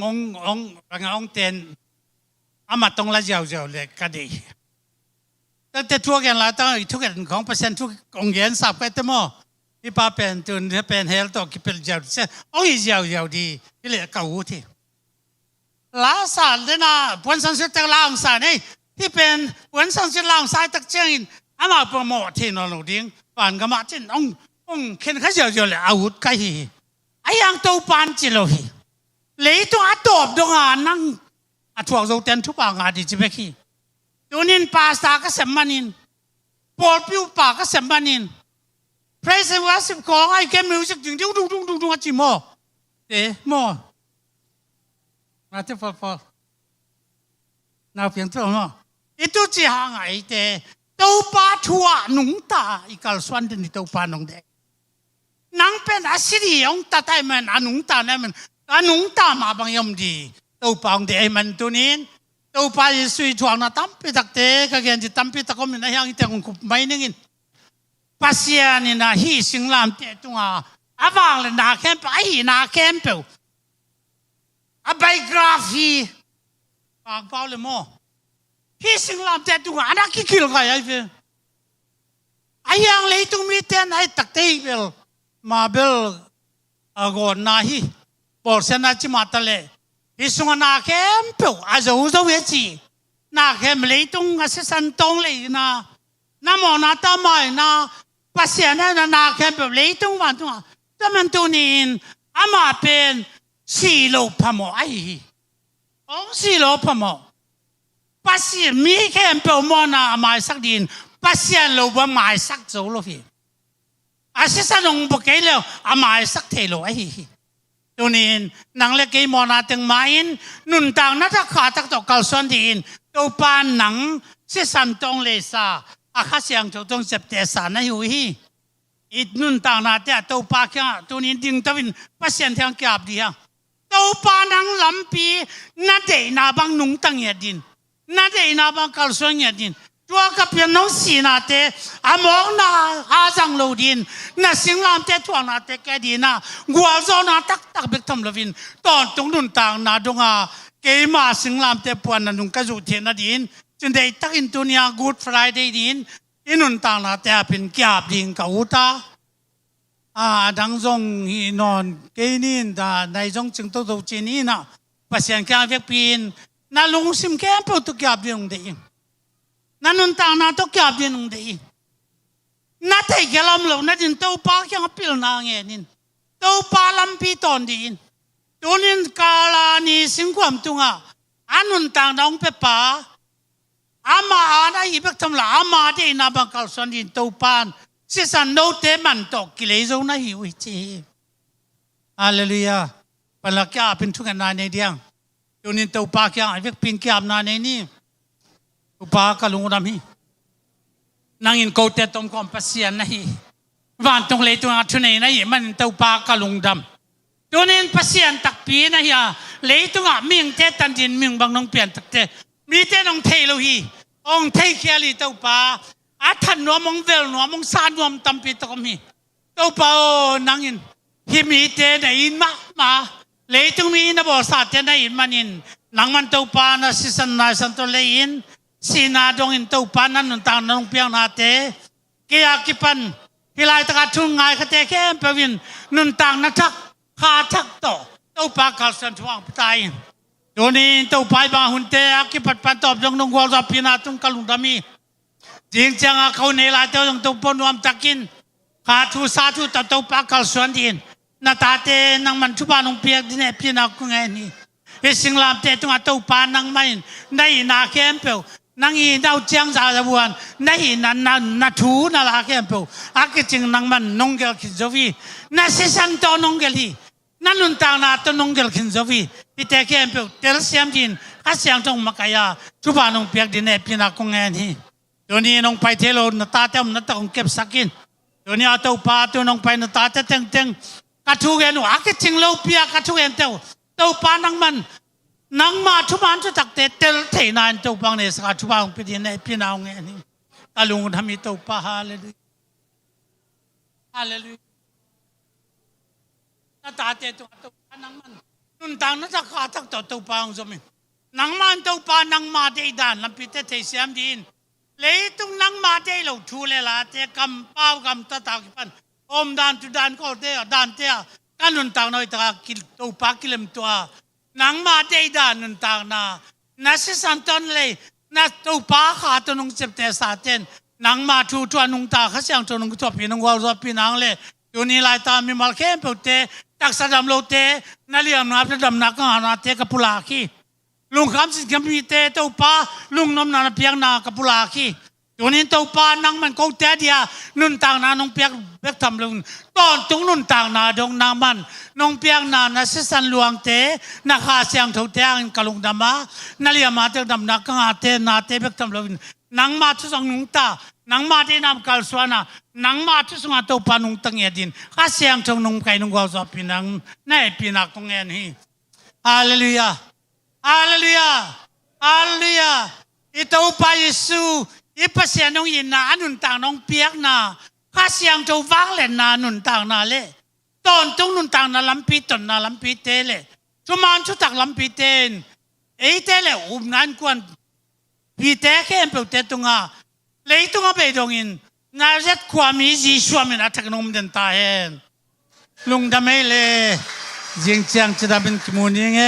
[SPEAKER 9] องเตียนอามาตรงละเจ้าเลยก็ดีแต่ทั่วกันละตั้งทุกอย่างของเปอร์เซ็นต์ทุกองเย็นสับไปเต็มหมดที่ป้าเป็นตุนที่เป็นเฮลต์กิเป็นเจ้าเช่โอ้ยเจ้าดีที่เหลือเก่าที่ลาสารเลยนะปวนสังเสตลางสารนี่ที่เป็นปวนสังเสตลางสายตักเจ้งอามาโปรโมทที่นอนหลุดดิ้งป่านก็มาจินองเข็นข้าเจ้าเลยอาวุธใครไอ้ยังตัวปานจิโลหีเลยตัวอัดตบดงานั่งอัดถ่วงโจเต็นทุกปางอาดิจิเบคีตัวนินปาสตาก็เสมานินปอดผิวปากก็เสมานินเพรสเวอร์สิบของไอ้แกมิวสิกจึงดุงจิโมโมมาที่ฟอน่าเพียงเท่านั้นอีตัวจีหางไอ้เตตัวปลาชัวหนุ่งตาอีกาลสวนเดนตัวปลาหนุ่งเด็กนังเป็นอาศิริองตาไทยมันหนุ่งตาเนี่ยมันหนุ่งตามาบางยมดีตัวปลาเด็กมันตัวนี้ตัวปลาสุยทวงน่ะตั้มไปตักเตะก็เกินจะตั้มไปตักก็มันอะไรอย่างที่แต่งคุบไม่นึกินภาษานี่นะฮีสิงลามเตะตัวอาวังเลยนาแคมป์ไอ้นาแคมป์เปล่าอาไบกราฟีปากเปล่าเลยมั้งฮีสิงลามเตะตัวอันนั้นกี่กิโลกันไอ้เพื่อนไอ้ยังเลยตรงมีเต้นไอ้ตักเตะเปล่ามาเบลก่อนนาฮีบอลเซนอาจิมาตะเลฮิสุงนาแคมป์เปล่าอาจจะอุจเวจีนาแคมป์เลยตรงอาศัยสันตรงเลยนะน้ำมันตาไม่นะภาษาเนี่ยนาแคมป์เปล่าเลยตรงวันตรงแต่มันตัวนี้อามาเป็นสี่โลพมไอ้สี่โลพมภาษามีแคมป์เปล่ามันนะมาสักดินภาษาโลบมาสักโจโลฟีอาศัยสันองบุกเกลียวอามาสักเทโลไอ้ตัวนี้นังเล็กไอ้มอนาตึงไม้นุนต่างนักขาตักตกกลส่วนดินตัวปานหนังเสสันตรงเลสาอาคาเสียงจงเจ็บแต่สารในหูฮีอีนุนต่างนาเตะตัวปาแค่ตัวนี้ดึงตะวินภาษาทางกับดีฮะตัวปานังลำปีนาเดนาบังนุงตังเยดินนาเดนาบังกลส่วนเยดินตัวกับเพียงน้องสีนาเตะอามองนาอาจังโลดินนาสิงลามเตะทวงนาเตะแกดีนากัวโซนาตักเบกทำลวินตอนตรงนุนต่างนาดงอาเกมาสิงลามเตะปวนนันนุงกระจุเทนาดินจนได้ตักอินตัวนี้กูดฟรายเดย์ดินอินุนต่างนาเตะเป็นแกบดินกับอุตาดังจงฮีนอนเกนินแต่ในจงจึงตัวจีนี่นะภาษาแกเวกปีนนาลุงซิมแกปุตุแกบดินเดียนั่นนุนต่างนาตุแกบดินเดีย นัดให้แกลำเหล่านั้นดินเต้าป้าแค่ปิลนางเงินเต้าป้าลำปีตอนดินตัวนี้กาลานีสิงความตุงอันนั้นต่างน้องเปป้าอามาอาณาอีเบกทำละอามาเดนาบังคัลสันดินเต้าปานเสียสันโนเตมันตกกิเลสเอาหน้าหิวจีฮาเลลูยาปลักยาเป็นทุกข์นานในเดียงตัวนี้เต้าป้าแค่ไอ้เบกปินแค่นานในนี้เต้าป้ากะลุงดำฮีนางอินโกเตตอมคอมปัสเซียนนะฮีวันตรงเลยตัวทุนไหนนะฮีมันเต้าป้ากะลุงดำตัวนี้ปัสเซียนตักปีนะฮีเลยตัวมิงเตตันดินมิงบังน้องเปลี่ยนตักเตมีเตน้องเทโลฮีองเทเคียลีเต้าป้าอาทันนัวมงเวลนัวมงซานนัวมตัมปีตกมีเต้าป้านางอินฮิมีเตนอินมาเลยตัวมีนะบอกสัตย์เตนอินมันอินนางมันเต้าป้านะสิสันนายสันตัวเลยอินสีนาดงอินเต้าป้านั้นนุนต่างน้องเปียงนาเตเกียกิปันฮิไลตะกัดทุ่งไงคเตแค่เปวินนุนต่างนักทักขาทักโตเต้าป้ากัลสันทวงปตายตัวนี้เต้าป้าบางหุ่นเตะกิปัดปันตอบจงนงวอลรับพินาตุงกลุงดามีจริงจังเขาในลายเต้าจงเต้าปนวมตักินขาทูสาธุเต้าป้ากัลสันดินนาตาเตนังมันชุบานงเปียกดินพินาคุงไงนี่เอสิงลามเตตุงเต้าป้านังไม่ได้นาเข้มเปียวนังอีดาวเจียงจาจวนได้นันทูนาลาเข้มเปียวอากิจิงนังมันนงเกลคิดจวีนาเซซันโตนงเกลีนั่นนุนต่างนาตนงเกลคินจวีพิเตเข้มเปียวเตลเซียมจินข้าเสียงจงมักยาชุบานงเปียกดินพินาคุงไงนี่ตัวนี้น้องไปเทโลนตาเต็มนตาคงเก็บสักินตัวนี้เอาเต้าป้าตัวน้องไปนตาเต็งกัดทุกเอ็นอากิจิงเลวเปียกัดทุกเอ็นเต้าป้านังมันนังมาชุบานชุดตักเตเตลเทนานเต้าปังเนี่ยสกัดชุบานไปดินพี่น้องไงนี่กาลุงทำมีเต้าป้าฮาเลลูยาฮาเลลูยาตาเตตัวเต้าป้านังมันนุ่นต่างนั่นจะขาดทักต่อเต้าป้าของสมินังมันเต้าป้านังมาเตยดานลำพิเตเทเสียมดินเลยตุงนังมาเตยเราทูเลลาเตกำเป้ากำตาตากิปันอมดานจุดานก็เตะดานเตะกันนุ่นต่างน้อยตากิลเต้าป้ากิเลมตัวนังมาเตยดานนุนต่างนาสิสันตอนเลยนาตัวป้าขาตัวนงเจ็บแต่สาเจนนังมาทูทัวนุงตาข้าเสียงตัวนงตัวพี่นงวอลพี่นางเลยตัวนี้ลายตามีมาเข้มเปเตตักสะดำโลเตนาเลียมนาพระดำนักหานาเตกับปุลาคีลุงคำสิกมีเตตัวป้าลุงน้ำนาเพียงนากับปุลาคีตัวนี้ตัวป้านังมันกูเตเดียนุนต่างนานงเปียกเบกทำลุงตอนตรงนุนต่างนาดงนามันนงเปียงนาสิสันลวงเตนาคาเสียงถูกเตงกะลุงดามานาเลียมาเตดำนักหาเตนาเตเบกทำลุงนังมาทุสงนุงตานังมาที่นำกัลสวานานังมาทุสงตัวปานุงตังเอดินข้าเสียงจงนุงไก่นุงวาซอปีนังในปีนักตรงเอ็นฮีฮาเลลูยาฮาเลลูยาฮาเลลูยาอิตาอุปาเยซูอีปัสเซียนงยินนานุนต่างนงเปียกนาข้าเสียงตัววังเล่นนานุนต่างนาเล่ตอนตรงนุนต่างนาลัมปีตนนาลัมปีเตเล่ชุมันชุตักลัมปีเตนเอเตเล่อุบนันกวนปีเตเข้มเปเตตุงาเลยตุงาไปดงอินนาเจ็ดความมีจีชัวมินอัตกนมเดินตาเห็นลุงดำไม่เล่จิงจังจะได้เป็นขโมยยังไง